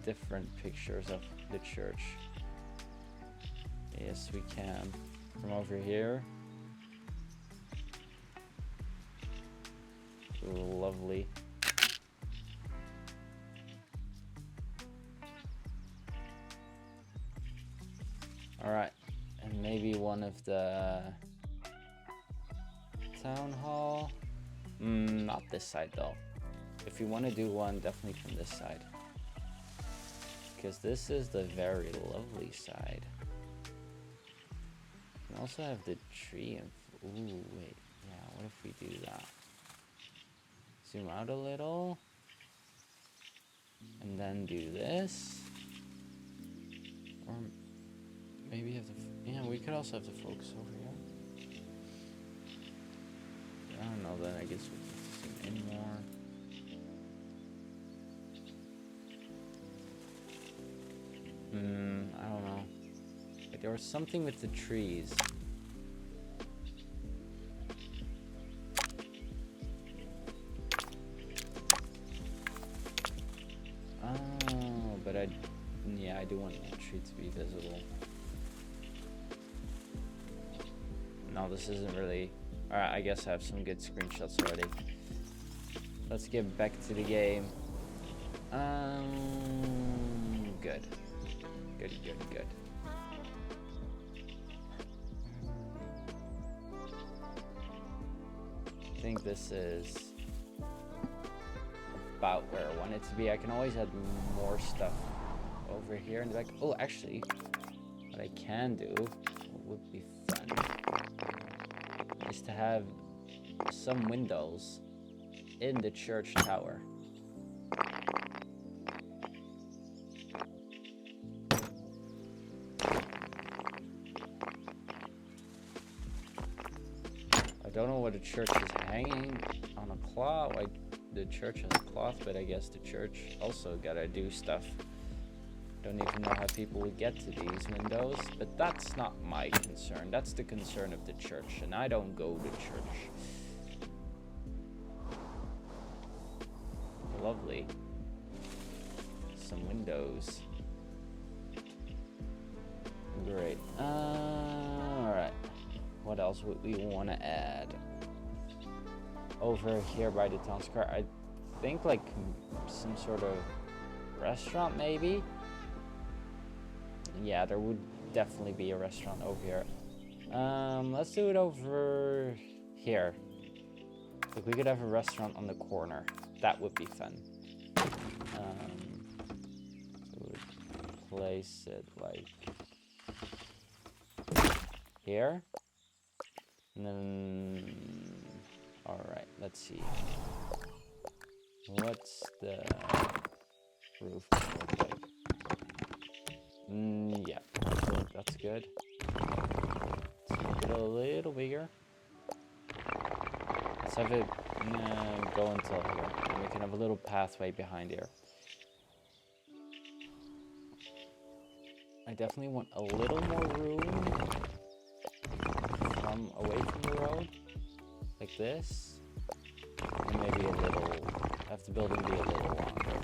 different pictures of the church? Yes, we can. From over here. Ooh, lovely. Alright, and maybe one of the town hall. Not this side though. If you want to do one, definitely from this side. Because this is the very lovely side. You can also have the tree and... Ooh, wait. Yeah, what if we do that? Zoom out a little. And then do this. Or... maybe have the... yeah, we could also have the focus over here. I don't know, then I guess we can zoom in more. I don't know. Like, there was something with the trees. Oh, but yeah, I do want the tree to be visible. No, this isn't really... Alright, I guess I have some good screenshots already. Let's get back to the game. Good. Good. I think this is about where I want it to be. I can always add more stuff over here in the back. Oh, actually, what I can do, what would be fun, is to have some windows in the church tower. don't know what the church is hanging on a cloth. Like the church has a cloth, but I guess the church also gotta do stuff. Don't even know how people would get to these windows, but that's not my concern. That's the concern of the church, and I don't go to church. Lovely. Some windows. Great. Alright. What else would we want to add? Over here by the town square, I think like some sort of restaurant maybe? Yeah, there would definitely be a restaurant over here. Let's do it over here. Like we could have a restaurant on the corner. That would be fun. So we'd place it like here. And then, all right, let's see. What's the roof look like? Yeah, that's good. Let's make it a little bigger. Let's have it go until here, and we can have a little pathway behind here. I definitely want a little more room from away from the road, like this, and maybe a little. Have the building be a little longer,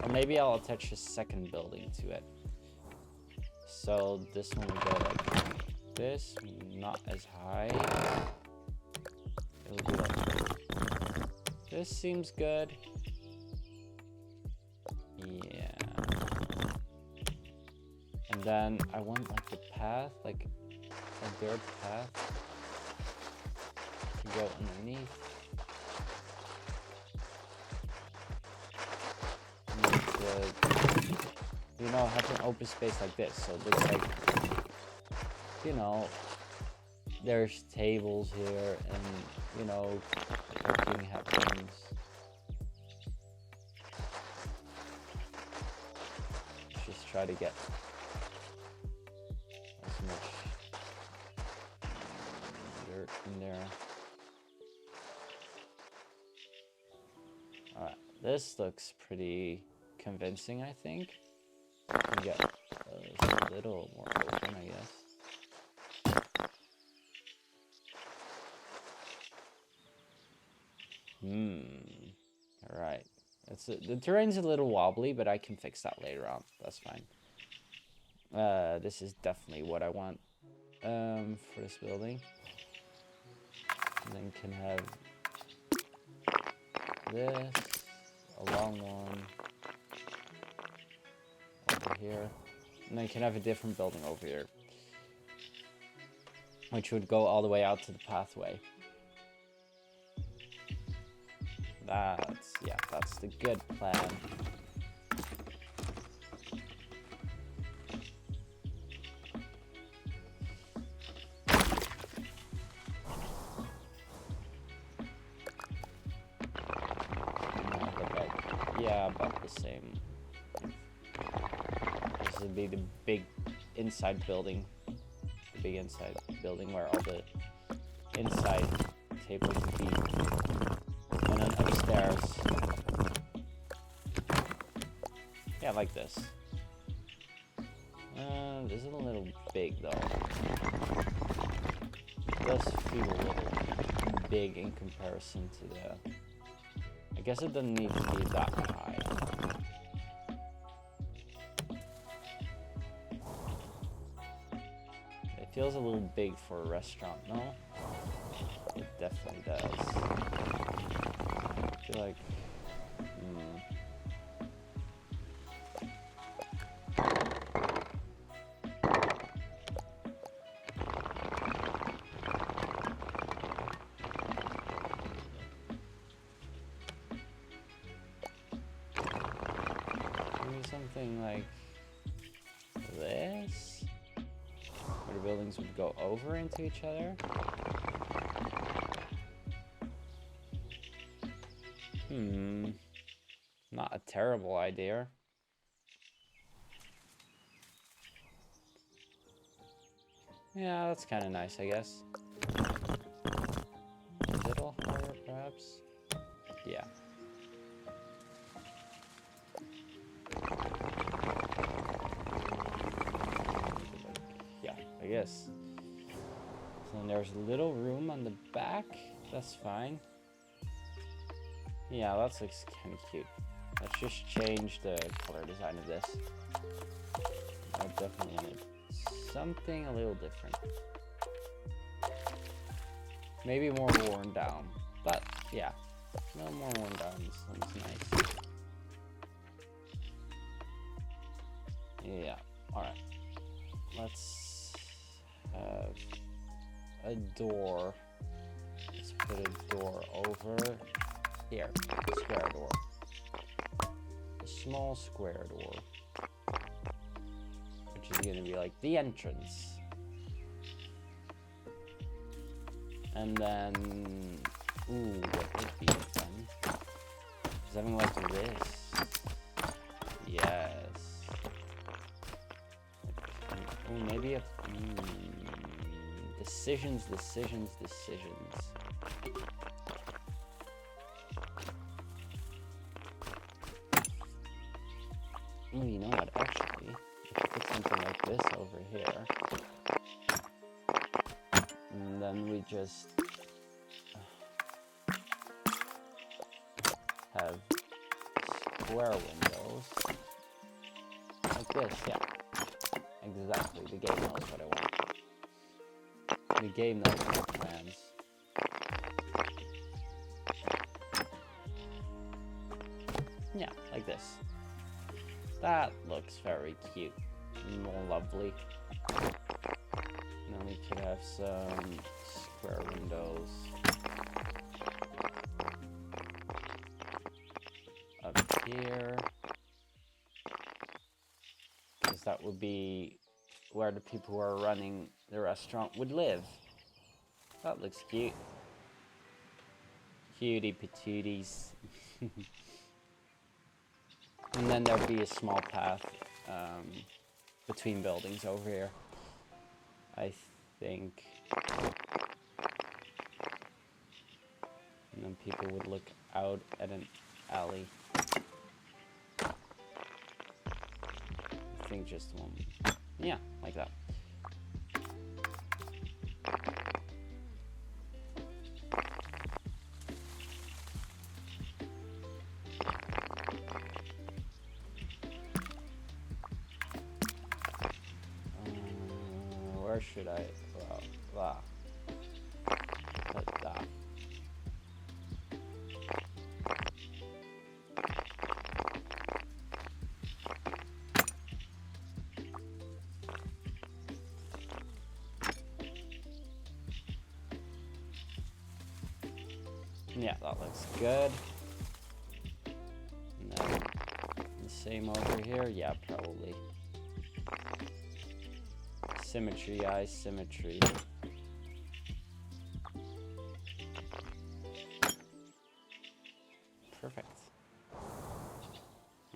or maybe I'll attach a second building to it. So this one will go like this, not as high. It'll be like this. Seems good. Yeah. And then I want like the path, like a dirt path to go underneath. You know, have an open space like this, so it looks like, you know, there's tables here, and you know, cooking happens. Let's just try to get as much dirt in there. All right, this looks pretty convincing, I think. Can get a little more open, I guess. All right. The terrain's a little wobbly, but I can fix that later on. That's fine. This is definitely what I want for this building. And then can have this, a long one over here, and then can have a different building over here, which would go all the way out to the pathway. That's the good plan. Yeah, about the same. This would be the big inside building. The big inside building where all the inside tables would be. And then upstairs. Yeah, like this. This is a little big though. It does feel a little big in comparison to the... I guess it doesn't need to be that high. It feels a little big for a restaurant, no? It definitely does. I feel like... something like this, where the buildings would go over into each other. Not a terrible idea. Yeah, that's kind of nice, I guess. Oops. Yeah. Yeah, I guess. So then there's a little room on the back. That's fine. Yeah, that looks kind of cute. Let's just change the color design of this. I definitely wanted something a little different. Maybe more worn down. But, yeah. A little more worn down. This one's nice. Yeah. Alright. Let's have a door. Let's put a door over here. A square door. A small square door. Which is gonna be like the entrance. And then, ooh, what would be fun? Something like this. Yes. Oh, maybe a decisions. Oh, you know what? Actually, if I put something like this over here, and then we just have square windows like this. Yeah, exactly. The game knows what I want. The game knows my plans. Yeah, like this. That looks very cute. More lovely. And then we could have some square windows up here. Because that would be where the people who are running the restaurant would live. That looks cute. Cutie patooties. And then there'd be a small path between buildings over here. I think. And then people would look out at an alley. I think just one. Yeah, like that. Where should I? Well, put that. Yeah, that looks good. And then the same over here. Yeah, probably. Symmetry, symmetry. Perfect.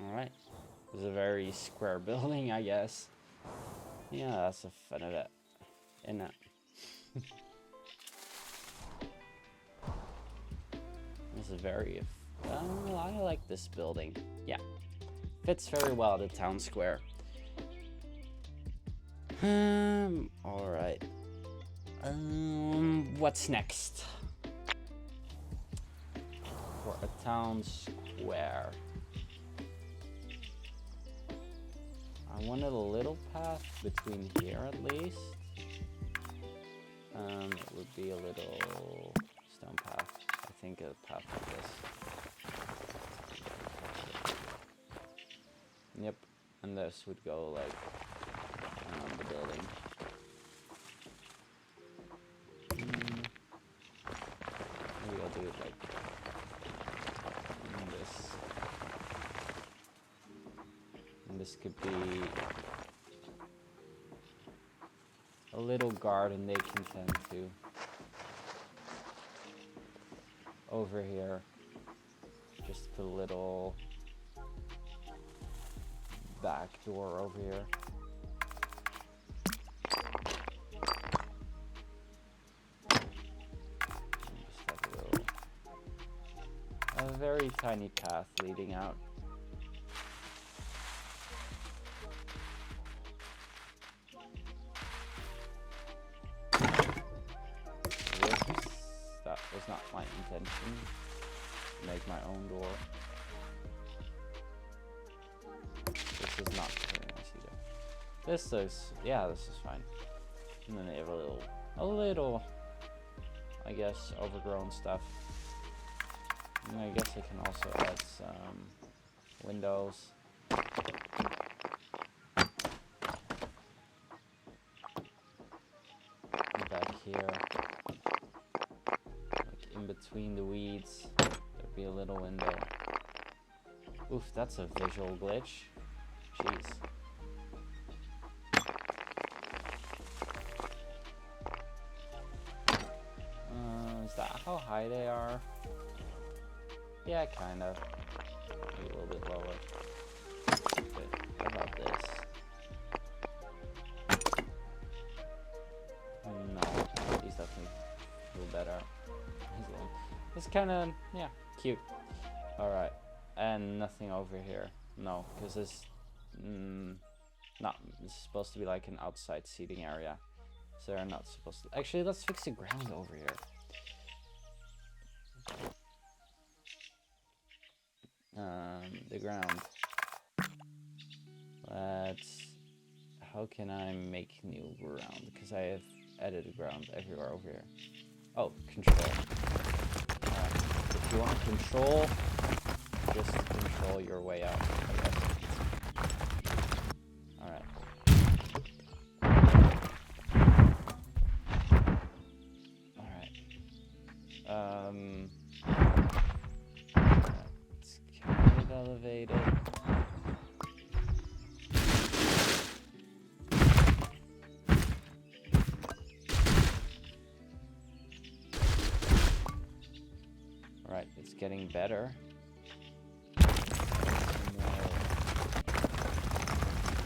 Alright. It was a very square building, I guess. Yeah, that's the fun of it. Isn't it? This is very... I like this building. Yeah. Fits very well at the town square. Alright. What's next? For a town square. I wanted a little path between here at least. It would be a little stone path. I think a path like this. Yep. And this would go like around the building. Maybe I'll do it like this. And this could be a little garden they can tend to. Over here, just put a little back door over here. Just have a little very tiny path leading out. Whoops. That was not my intention. Make my own door. This is not very nice either. This is, yeah, this is fine. And then they have a little, I guess, overgrown stuff. And I guess I can also add some windows. Back here, like in between the weeds, there'd be a little window. Oof, that's a visual glitch. Jeez. Is that how high they are? Yeah, kind of. Maybe a little bit lower. But how about this? No, these definitely feel better. It's kind of, yeah, cute. Alright, and nothing over here. No, because this, it's supposed to be like an outside seating area. So they're not supposed to. Actually, let's fix the ground over here. The ground. How can I make new ground? Because I have added ground everywhere over here. Oh, control. If you want control, just control your way out, I guess. Alright. It's kind of elevated. Alright, it's getting better.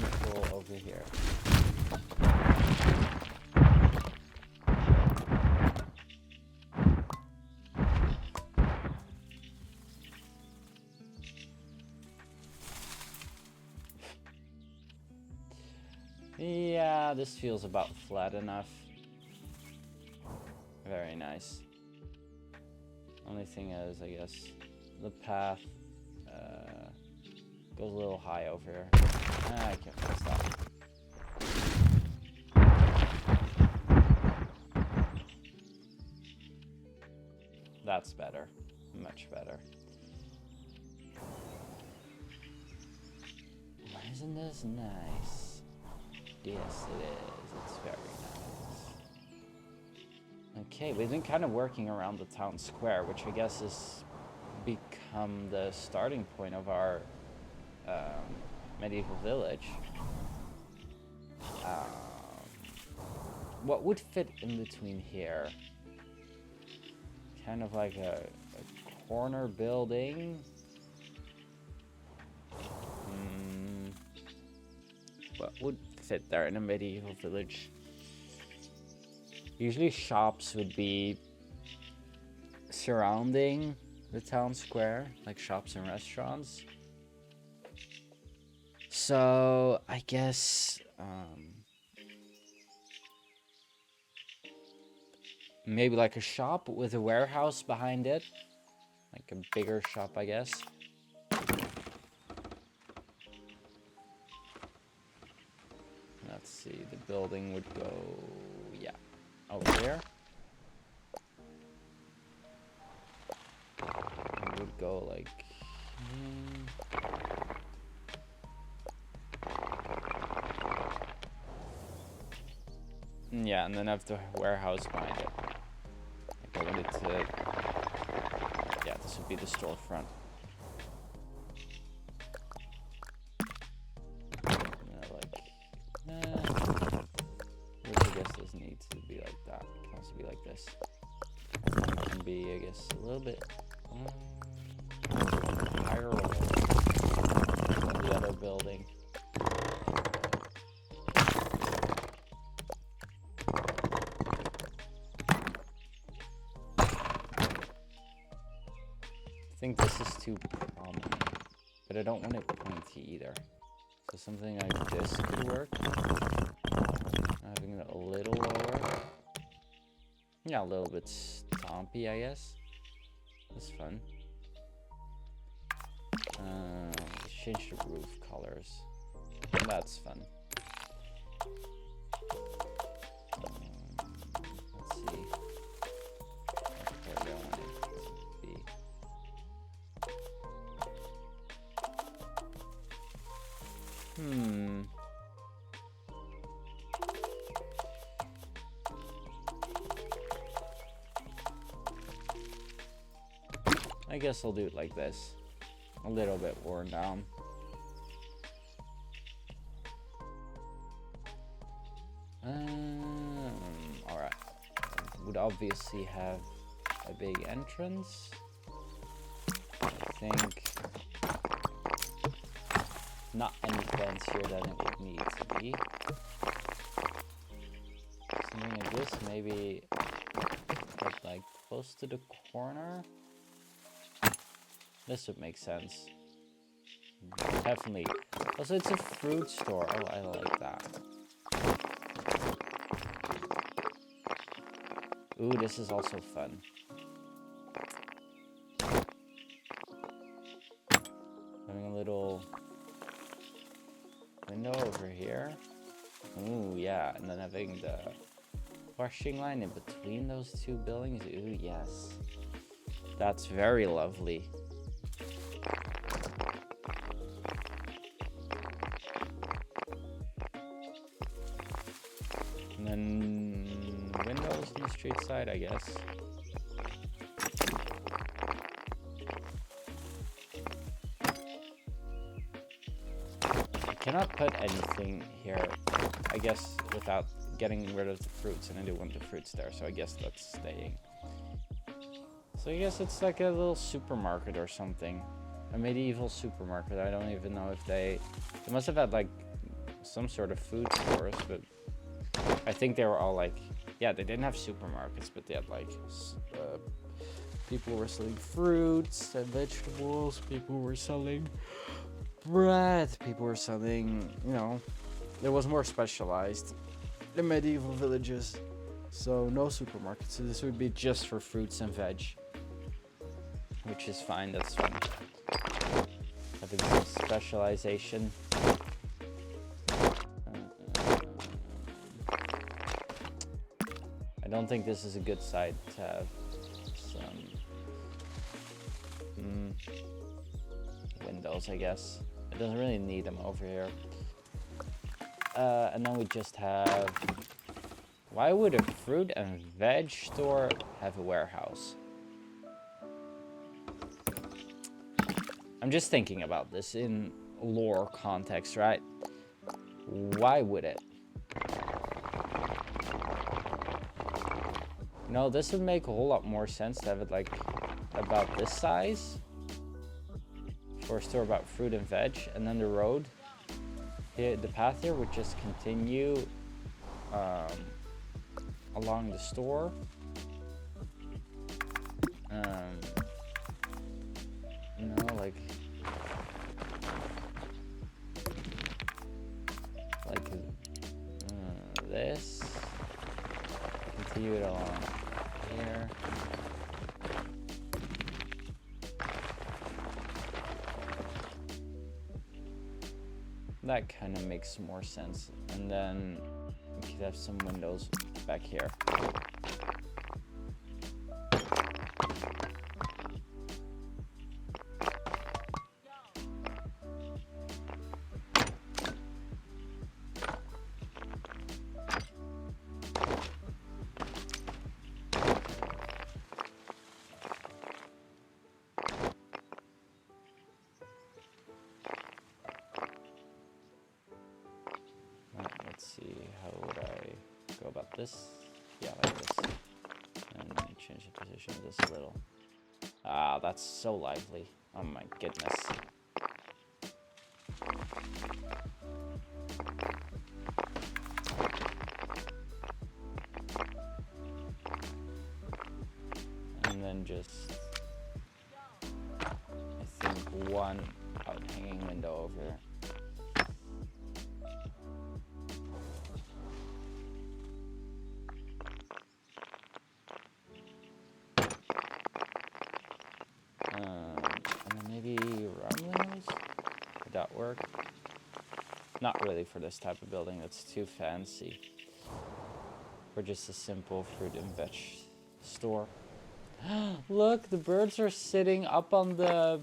Control over here. Yeah, this feels about flat enough. Very nice. Only thing is, I guess, the path goes a little high over here. I can't fix that. That's better. Much better. Isn't this nice? Yes, it is. It's very nice. Okay, we've been kind of working around the town square, which I guess has become the starting point of our medieval village. What would fit in between here? Kind of like a corner building. What would fit there in a medieval village? Usually shops would be surrounding the town square, like shops and restaurants. So I guess maybe like a shop with a warehouse behind it, like a bigger shop, I guess. Let's see, the building would go, yeah, over there. It would go like, yeah, and then have the warehouse behind it. Like I wanted to, yeah, this would be the storefront. Which I guess doesn't need to be like that. It can also be like this. It can be, I guess, a little bit higher than the other building. I think this is too prominent, but I don't want it pointy either. So something like this could work. Having it a little lower. Yeah, a little bit stompy, I guess. That's fun. Let's change the roof colors. That's fun. Let's see. Where do I want it to be? I guess I'll do it like this. A little bit worn down. Alright. Would obviously have a big entrance. I think not any fancier than it would need to be. Something like this, maybe like close to the corner. This would make sense. Definitely. Also, it's a fruit store. Oh, I like that. Ooh, this is also fun. Having a little window over here. Ooh, yeah. And then having the washing line in between those two buildings. Ooh, yes. That's very lovely. And then windows on the street side, I guess. I cannot put anything here, I guess, without getting rid of the fruits, and I do want the fruits there, so I guess that's staying. So I guess it's like a little supermarket or something. A medieval supermarket. I don't even know if they must have had like some sort of food stores, but I think they were all like, yeah, they didn't have supermarkets, but they had like, people were selling fruits and vegetables, people were selling bread, people were selling, you know, it was more specialized in medieval villages. So no supermarkets, so this would be just for fruits and veg, which is fine, that's fun. Having some specialization. I don't think this is a good side to have some windows, I guess. It doesn't really need them over here. And then we just have... Why would a fruit and veg store have a warehouse? I'm just thinking about this in lore context, right? Why would it? No, this would make a whole lot more sense to have it like about this size for a store about fruit and veg, and then the road here, the path here would just continue along the store. You know, like this. Continue it along here. That kind of makes more sense. And then we could have some windows back here. Let's see, how would I go about this? Yeah, like this. And then change the position of this a little. Ah, that's so lively. Oh my goodness. And then just one out-hanging window over here. And then maybe rumblings? Would that work? Not really for this type of building, that's too fancy. For just a simple fruit and veg store. Look, the birds are sitting up on the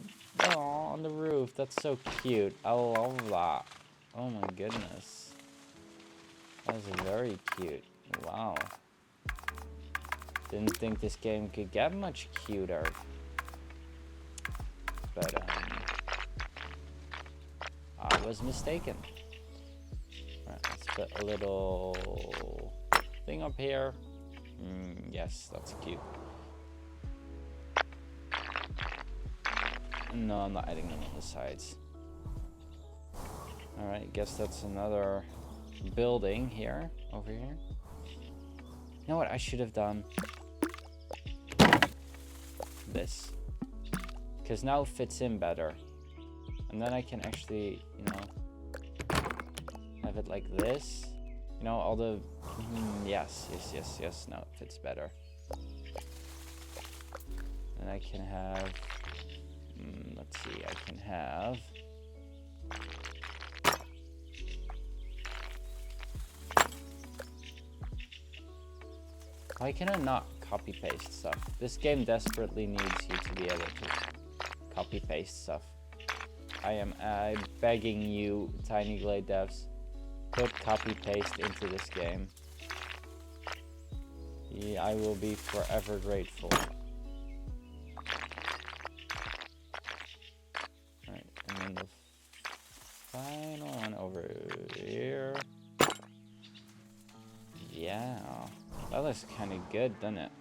roof. That's so cute. I love that. Oh my goodness. That is very cute. Wow. Didn't think this game could get much cuter. But I was mistaken. Alright, let's put a little thing up here. Yes, that's cute. No, I'm not adding them on the sides. Alright, guess that's another building here, over here. You know what I should have done? This. Because now it fits in better. And then I can actually, you know, have it like this. You know, all the... yes, now it fits better. And I can have... let's see, I can have... Why can I not copy-paste stuff? This game desperately needs you to be able to copy-paste stuff. I'm begging you, Tiny Glade devs, put copy-paste into this game. Yeah, I will be forever grateful. Alright, and then the final one over here. Yeah, that looks kind of good, doesn't it?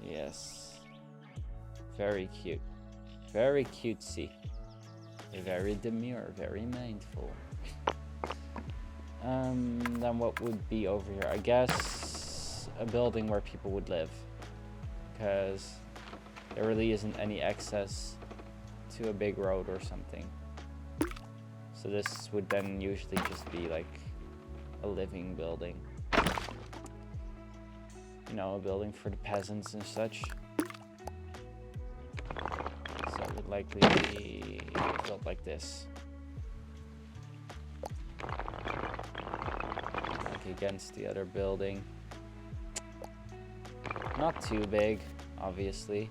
Yes. Very cute. Very cutesy. Very demure, very mindful. Then what would be over here? I guess a building where people would live. Because there really isn't any access to a big road or something. So this would then usually just be like a living building. You know, a building for the peasants and such. So it would likely be built like this. Like against the other building. Not too big, obviously.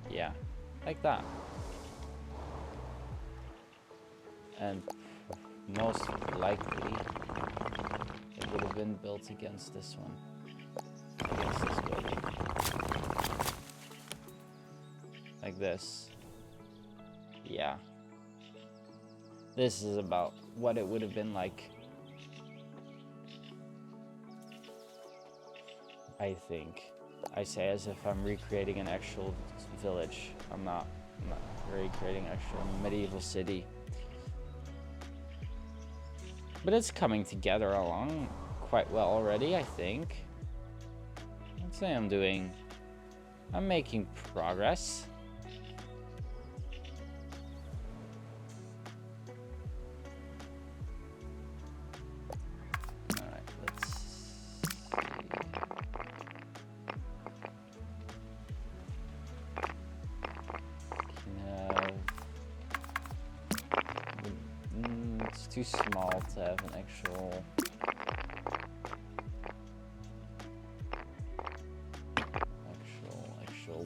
Yeah, like that. And most likely, it would have been built against this one. Against this building. Like this. Yeah. This is about what it would have been like. I think. I say as if I'm recreating an actual village. I'm not recreating an actual medieval city. But it's coming together along quite well already, I think. I'd say I'm making progress. Alright, let's see. It's too small to have an actual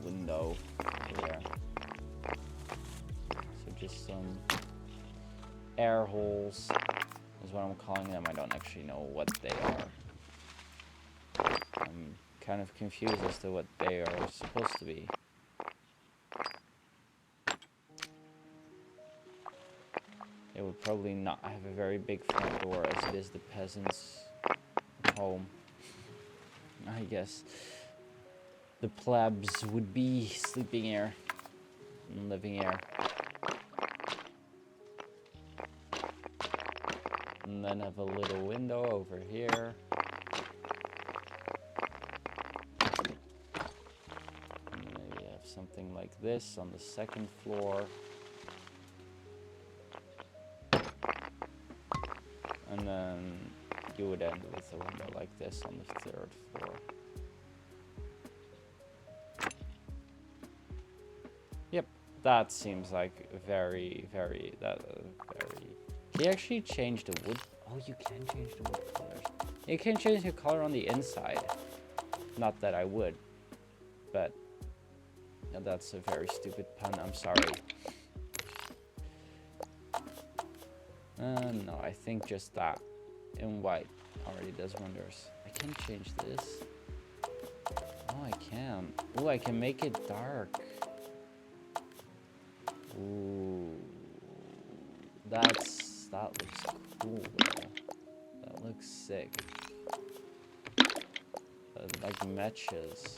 window there. So just some air holes is what I'm calling them. I don't actually know what they are. I'm kind of confused as to what they are supposed to be. It would probably not have a very big front door as it is the peasant's home, I guess. The plebs would be sleeping here. living here. And then have a little window over here. And maybe have something like this on the second floor. And then you would end with a window like this on the third floor. Yep, that seems like very. Can you actually change the wood? Oh, you can change the wood colors. You can change the color on the inside. Not that I would, but yeah, that's a very stupid pun. I'm sorry. No, I think just that in white already does wonders. I can change this. Oh, I can. Oh, I can make it dark. Ooh, that looks cool though. That looks sick. That like matches,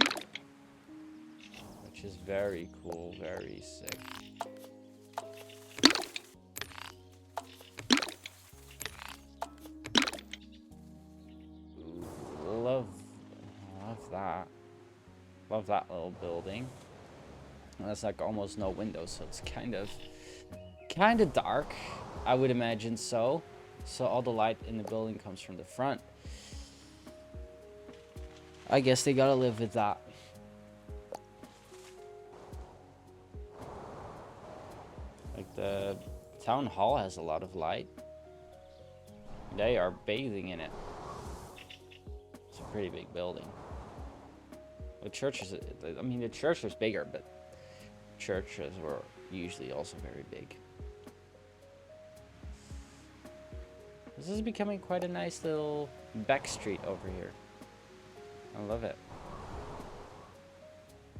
which is very cool, very sick. Ooh, love that. Love that little building. And there's like almost no windows, so it's kind of dark. I would imagine so. So all the light in the building comes from the front. I guess they gotta live with that. Like the town hall has a lot of light. They are bathing in it. It's a pretty big building. The church is, I mean, the church was bigger, but churches were usually also very big. This is becoming quite a nice little back street over here. I love it.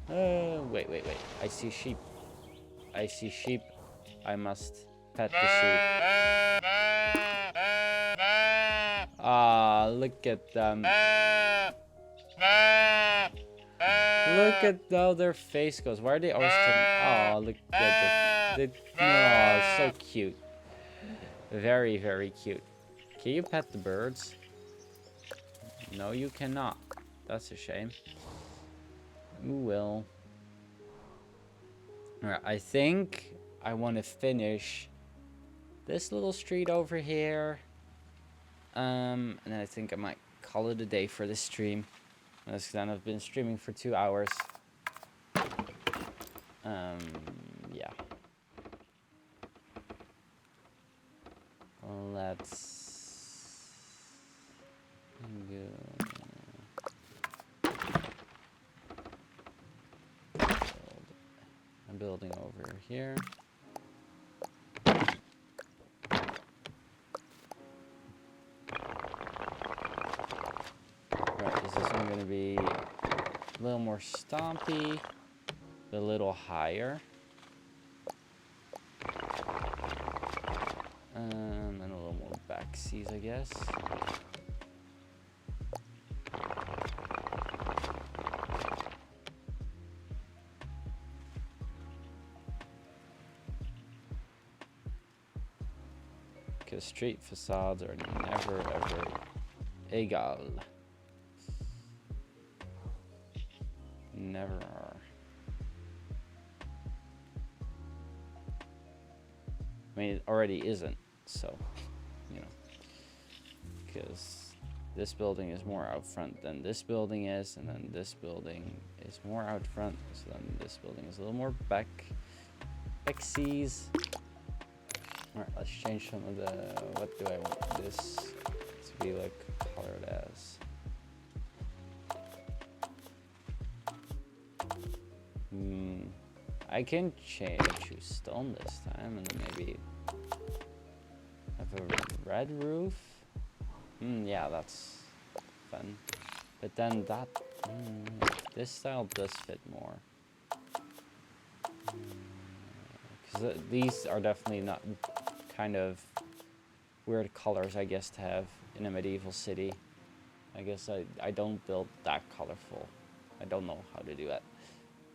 Wait. I see sheep. I see sheep. I must pet the sheep. Ah, look at them. Look at how their face goes. Why are they always turning? Oh, look at the oh, so cute. Very, very cute. Can you pet the birds? No, you cannot. That's a shame. You will. Alright, I think I want to finish this little street over here. And I think I might call it a day for this stream. Then I've been streaming for 2 hours. Yeah. Let's go. I'm building over here. Right, is this one going to be a little more stompy, a little higher? And a little more backsies, I guess. Because street facades are never ever egal. Never are. I mean, it already isn't, so, you know. Because this building is more out front than this building is, and then this building is more out front, so then this building is a little more backsies. Alright, let's change some of the, what do I want this to be like colored as? I can choose stone this time, and then maybe have a red roof. Yeah, that's fun. But then that, this style does fit more. Because these are definitely not kind of weird colors, I guess, to have in a medieval city. I guess I don't build that colorful. I don't know how to do that.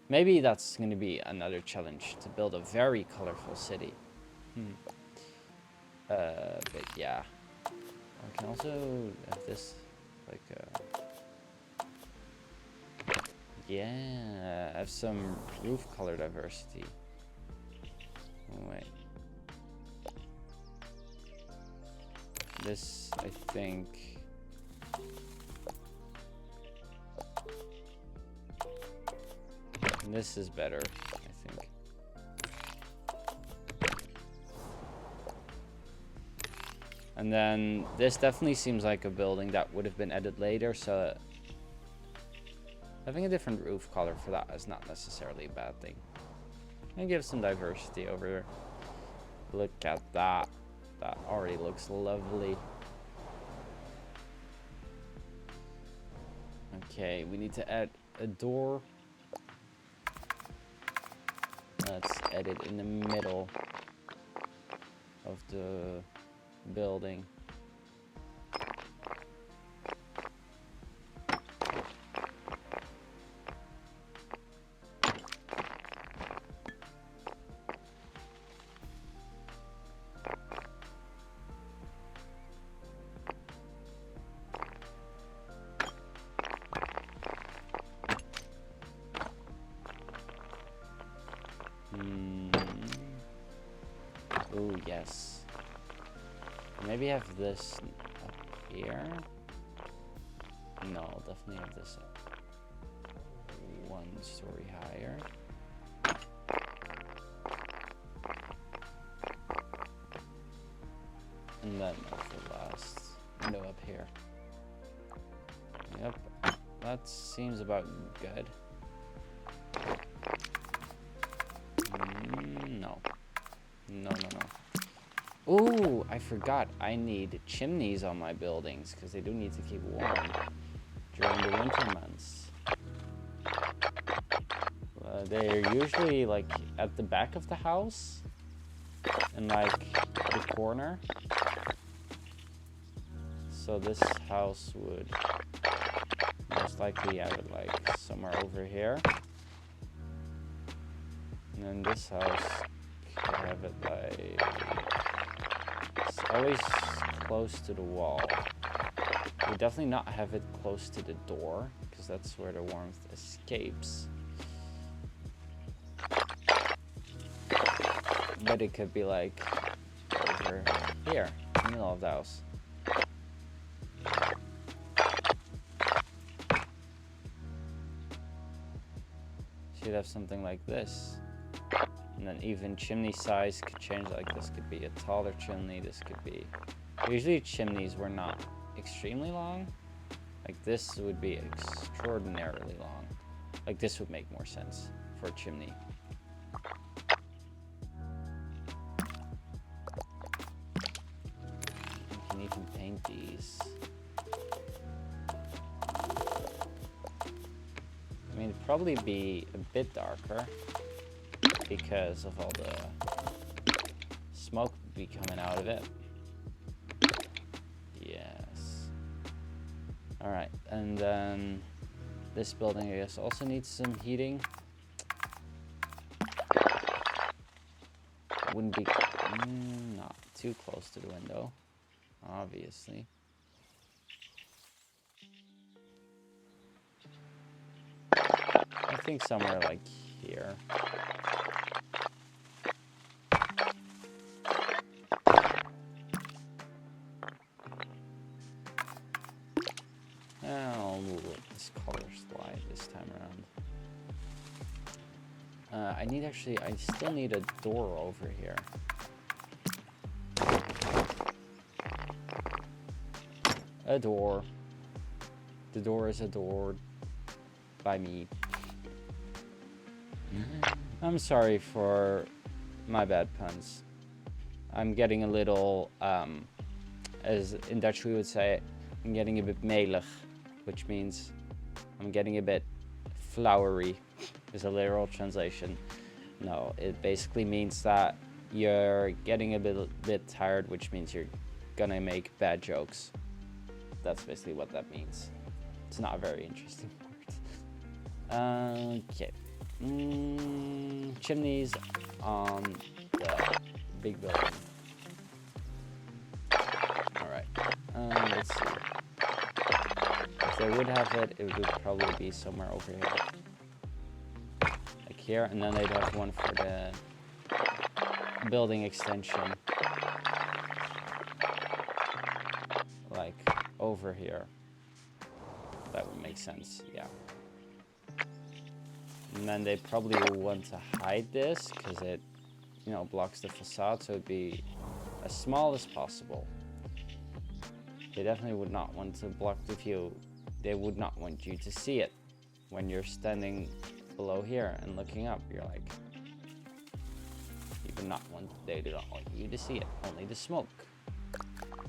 Maybe that's going to be another challenge, to build a very colorful city. But yeah. I can also have this, like, yeah, have some roof color diversity. Oh, wait. This, I think... This is better, I think. And then this definitely seems like a building that would have been added later, so having a different roof color for that is not necessarily a bad thing. And give some diversity over there. Look at that. That already looks lovely. Okay, we need to add a door. Let's add it in the middle of the building. Oh, yes. Maybe have this up here. No, I'll definitely have this up 1 story higher. And then the last window up here. Yep, that seems about good. No. No. Ooh, I forgot. I need chimneys on my buildings because they do need to keep warm during the winter months. They're usually like at the back of the house in like the corner. So this house would most likely have it like somewhere over here. And then this house could have it like, it's always close to the wall. We definitely not have it close to the door because that's where the warmth escapes. But it could be like over here, in the middle of the house. Should have something like this. And then even chimney size could change, like this could be a taller chimney, this could be... Usually chimneys were not extremely long. Like this would be extraordinarily long. Like this would make more sense for a chimney. You can even paint these. I mean, it'd probably be a bit darker because of all the smoke be coming out of it. Yes. All right, and then this building, I guess, also needs some heating. Wouldn't be not too close to the window, obviously. I think somewhere like here. I'll let this color slide this time around. I still need a door over here. A door. The door is adored by me. I'm sorry for my bad puns. I'm getting a little, as in Dutch we would say, I'm getting a bit melig, which means I'm getting a bit flowery, is a literal translation. No, it basically means that you're getting a bit tired, which means you're gonna make bad jokes. That's basically what that means. It's not a very interesting word. Okay. Chimneys on the big building. Alright, let's see. If they would have it, it would probably be somewhere over here. Like here, and then they'd have one for the building extension. Like over here. That would make sense, yeah. And then they probably will want to hide this because it, you know, blocks the facade, so it'd be as small as possible. They definitely would not want to block the view. They would not want you to see it. When you're standing below here and looking up, you're like, they do not want you to see it, only the smoke.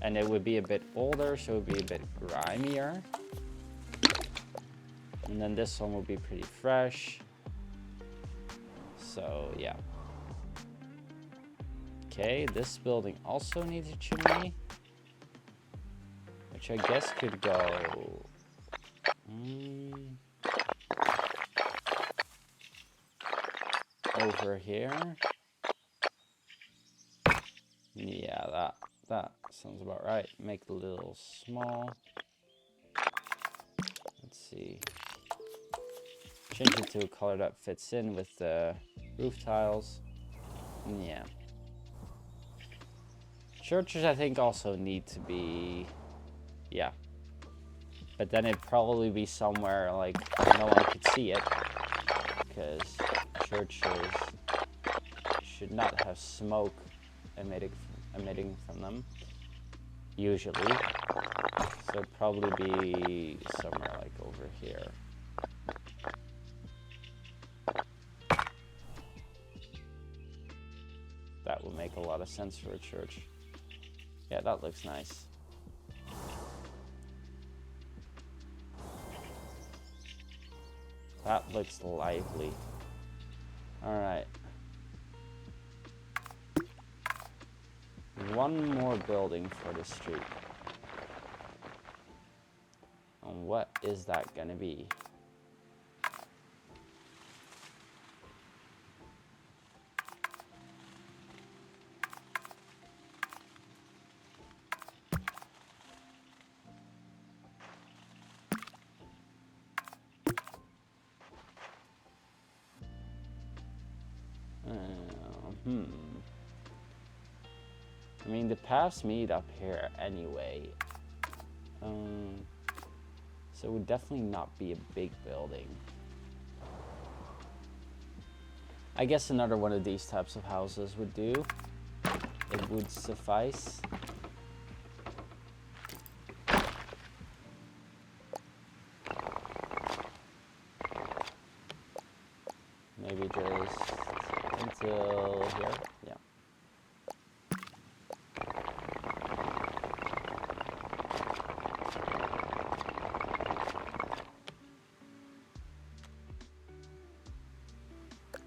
And it would be a bit older, so it would be a bit grimier. And then this one will be pretty fresh. So yeah. Okay, this building also needs a chimney, which I guess could go over here. Yeah, that sounds about right. Make it a little small. Let's see. Change it to a color that fits in with the roof tiles. Yeah. Churches, I think, also need to be, yeah. But then it'd probably be somewhere like no one could see it, because churches should not have smoke emitting from them, usually. So it'd probably be somewhere like over here. That would make a lot of sense for a church. Yeah, that looks nice. That looks lively. Alright. One more building for the street. And what is that gonna be? I mean, the paths meet up here anyway. So it would definitely not be a big building. I guess another one of these types of houses would do. It would suffice. Maybe just until here. Yeah.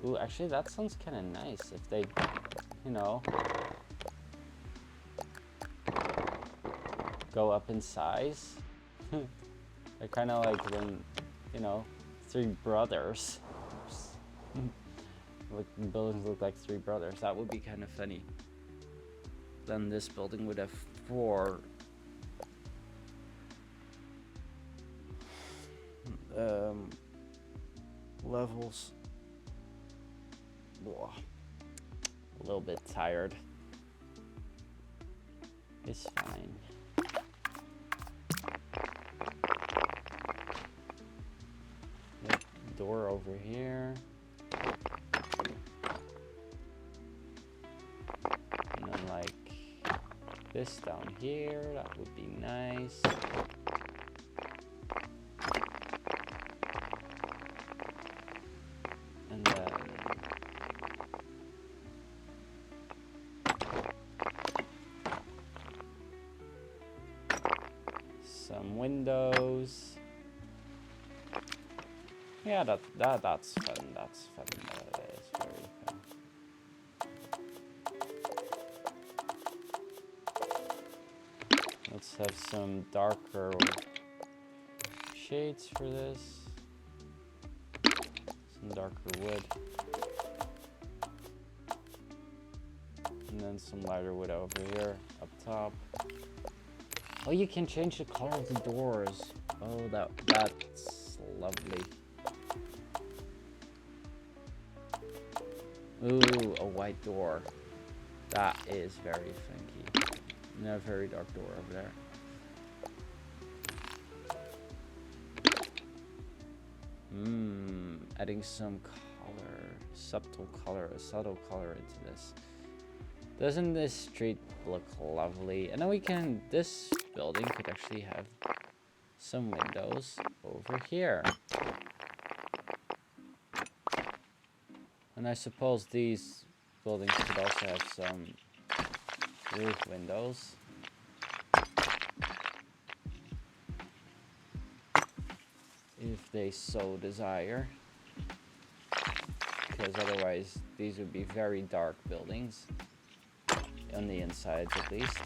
Ooh, actually that sounds kind of nice if they, you know, go up in size. They're kind of like when, you know, three brothers. Like buildings look like three brothers. That would be kind of funny. Then this building would have 4 levels. Whoa. A little bit tired. It's fine. Yep, door over here. And then like this down here, that would be nice. And then some windows. Yeah, that's fun. That's fun. That is very fun. Let's have some darker shades for this. Some darker wood. And then some lighter wood over here, up top. Oh, you can change the color of the doors. Oh, that's lovely. Ooh, a white door. That is very funky. And a very dark door over there. Adding some color, a subtle color into this. Doesn't this street look lovely? And then this building could actually have some windows over here. And I suppose these buildings could also have some roof windows. If they so desire. Because otherwise these would be very dark buildings. On the insides at least.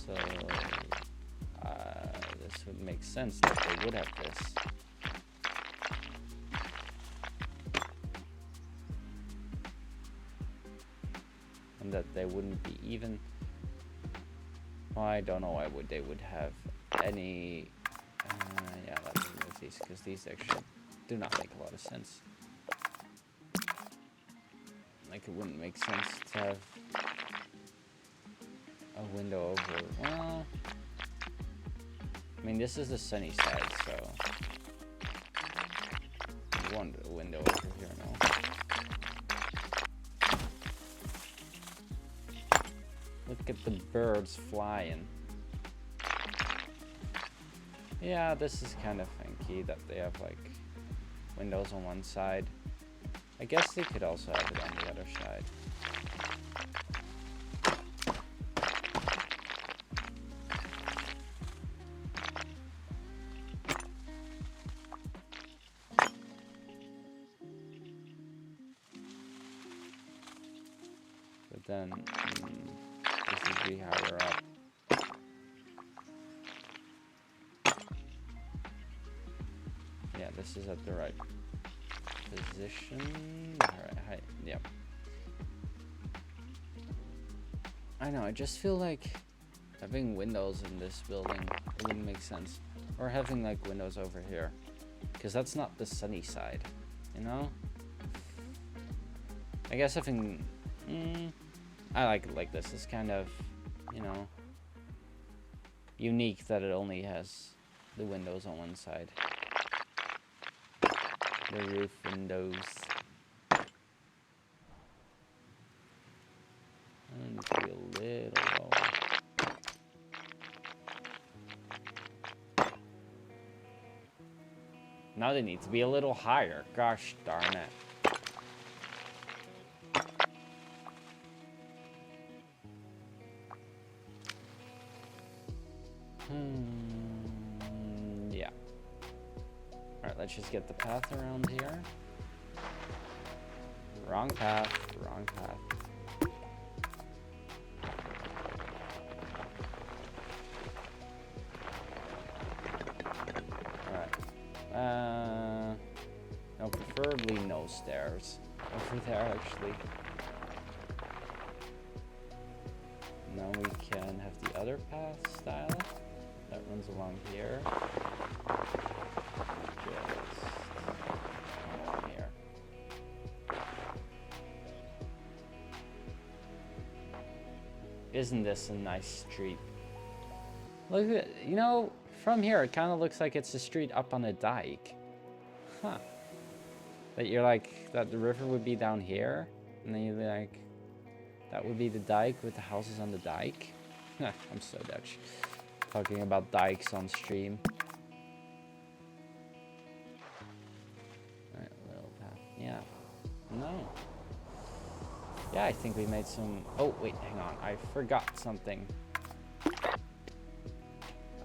So this would make sense that they would have this. And that they wouldn't be even. Well, I don't know why they would have any. Yeah, let's remove these because these actually do not make a lot of sense. Like it wouldn't make sense to have a window over. Well, I mean this is the sunny side, so I want a window over here now. Look at the birds flying. Yeah, this is kind of funky that they have like windows on one side. I guess they could also have it on the other side. But then, this would be higher up. Yeah, this is at the right position. Alright, height. Yep. I know, I just feel like having windows in this building, it wouldn't make sense. Or having like windows over here. Because that's not the sunny side, you know? I guess having... I like it like this. It's kind of, you know, unique that it only has the windows on one side. The roof windows. And be a little lower. Now they need to be a little higher. Gosh darn it. Yeah. Alright, let's just get the path around here. Wrong path, wrong path. Alright. No, preferably no stairs over there, actually. Now we can have the other path style that runs along here. Just along here. Isn't this a nice street? Look at it, you know, from here it kind of looks like it's a street up on a dike. Huh. That you're like, that the river would be down here, and then you're like, that would be the dike with the houses on the dike. I'm so Dutch. Talking about dikes on stream. Alright, little path. Yeah. No. Yeah, I think we made some... Oh, wait, hang on. I forgot something.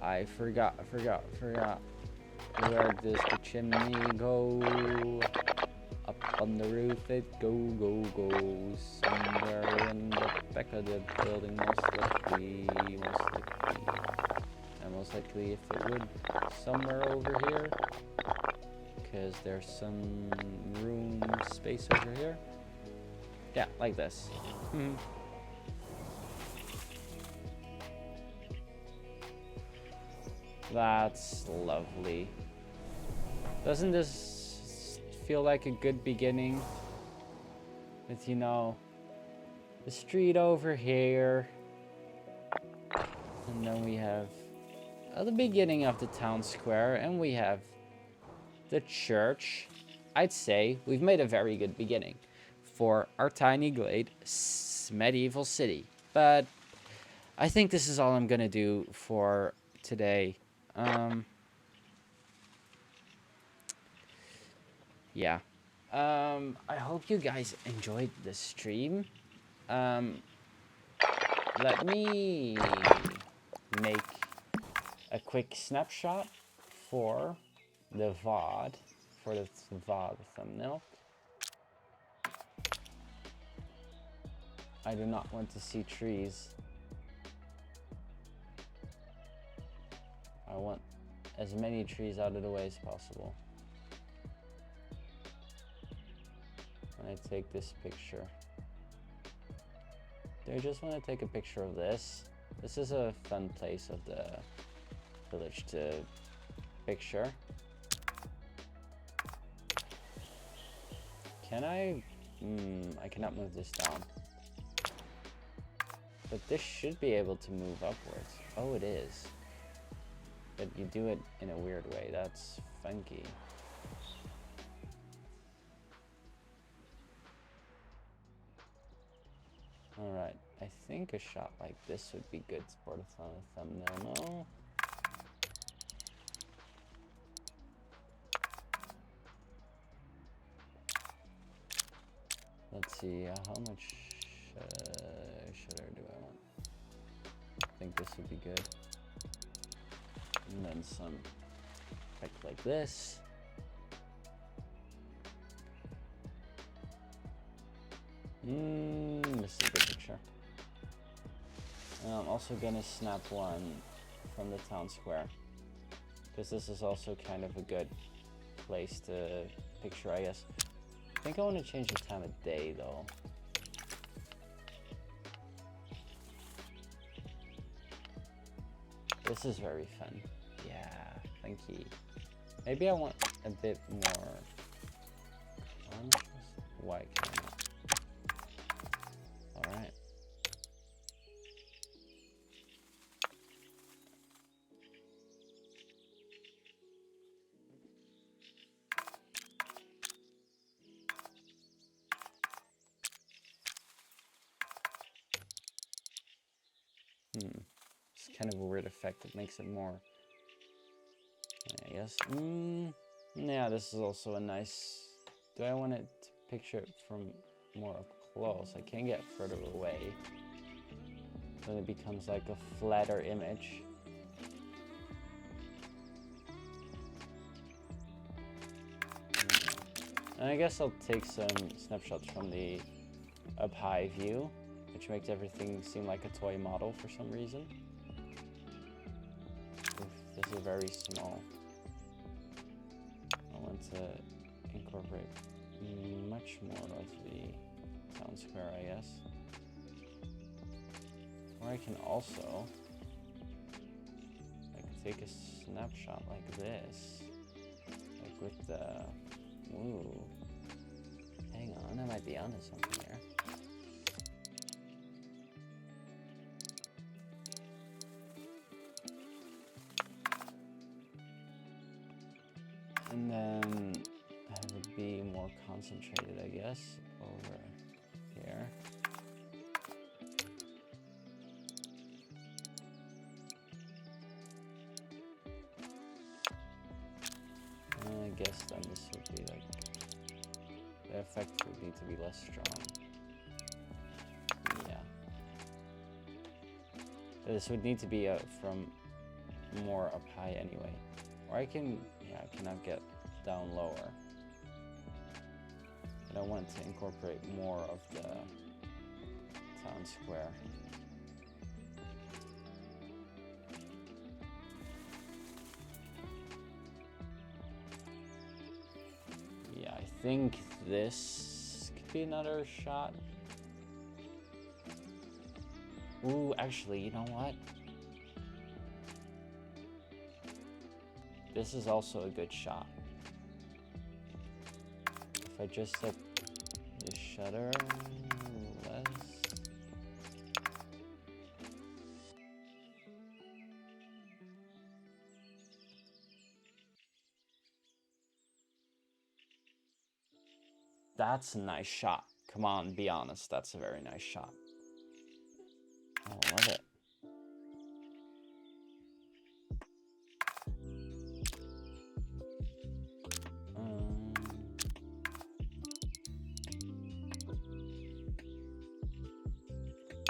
I forgot. Where does the chimney go? Up on the roof it goes. Somewhere in the back of the building, most likely. most likely if it would somewhere over here, because there's some room space over here. Yeah, like this. That's lovely. Doesn't this feel like a good beginning? With, you know, the street over here. And then we have the beginning of the town square. And we have the church. I'd say we've made a very good beginning for our Tiny Glade medieval city. But I think this is all I'm going to do for today. Yeah. I hope you guys enjoyed the stream. Let me make a quick snapshot for the VOD, for the VOD thumbnail. I do not want to see trees. I want as many trees out of the way as possible. When I take this picture. Do I just want to take a picture of this? This is a fun place of the village to picture. Can I? I cannot move this down. But this should be able to move upwards. Oh, it is. But you do it in a weird way. That's funky. Alright, I think a shot like this would be good for the thumbnail, no? Let's see, how much shutter do I want? I think this would be good. And then some effect like this. This is a good picture. And I'm also gonna snap one from the town square, because this is also kind of a good place to picture, I guess. I think I want to change the time of day though. This is very fun. Yeah, funky. Maybe I want a bit more conscious. Why can't I not? Alright. It's kind of a weird effect. It makes it more, I guess. Yeah, this is also a nice. Do I want it to picture it from more up close? I can get further away. Then it becomes like a flatter image. And I guess I'll take some snapshots from the up high view, which makes everything seem like a toy model for some reason. This is very small. I want to incorporate much more of the town square, I guess. Or I can also take a snapshot like this, like with the. Ooh, hang on, I might be onto something here. And then have it be more concentrated, I guess, over here. I guess then this would be like, the effect would need to be less strong. Yeah. This would need to be from more up high anyway. Or I can, yeah, I cannot get down lower. But I want to incorporate more of the town square. think this could be another shot. Ooh, actually, you know what? This is also a good shot. If I just set the shutter less. That's a nice shot. Come on, be honest. That's a very nice shot. I love it.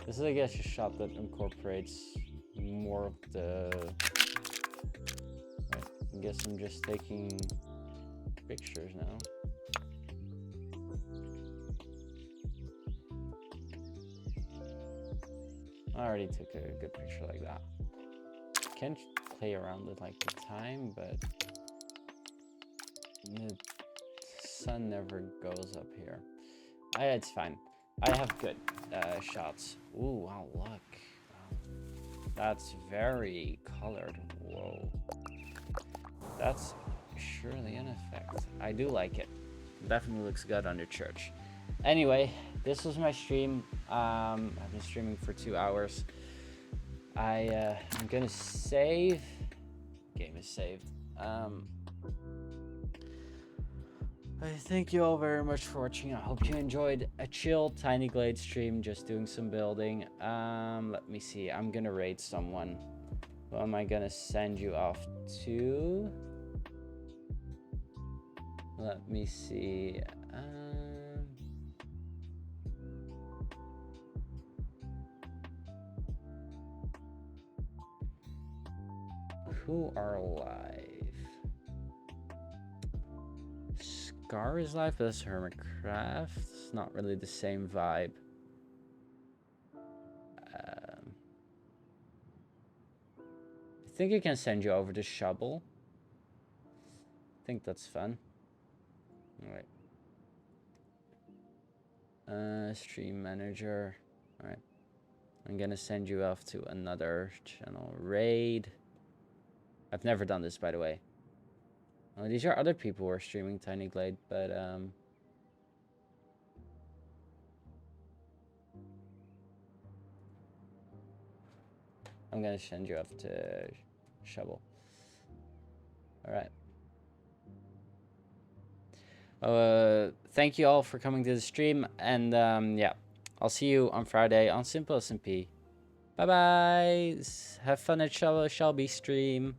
This is, I guess, a shot that incorporates more of the... Right, I guess I'm just taking pictures now. I already took a good picture like that. Can't play around with like the time, but the sun never goes up here. It's fine. I have good shots. Ooh, wow, look. Wow. That's very colored. Whoa. That's surely an effect. I do like it. Definitely looks good under church. Anyway, this was my stream. I've been streaming for 2 hours. I'm gonna save. Game is saved. I thank you all very much for watching. I hope you enjoyed a chill Tiny Glade stream, just doing some building. Let me see. I'm gonna raid someone. Who am I gonna send you off to? Let me see. Who are alive? Scar is live, but that's Hermitcraft. It's not really the same vibe. I think I can send you over to Shovel. I think that's fun. Alright. Stream manager. Alright. I'm gonna send you off to another channel. Raid. I've never done this, by the way. Oh, these are other people who are streaming Tiny Glade, but I'm gonna send you off to Shovel. Alright. Thank you all for coming to the stream, and yeah, I'll see you on Friday on Simple SMP. Bye bye. Have fun at Shelby stream.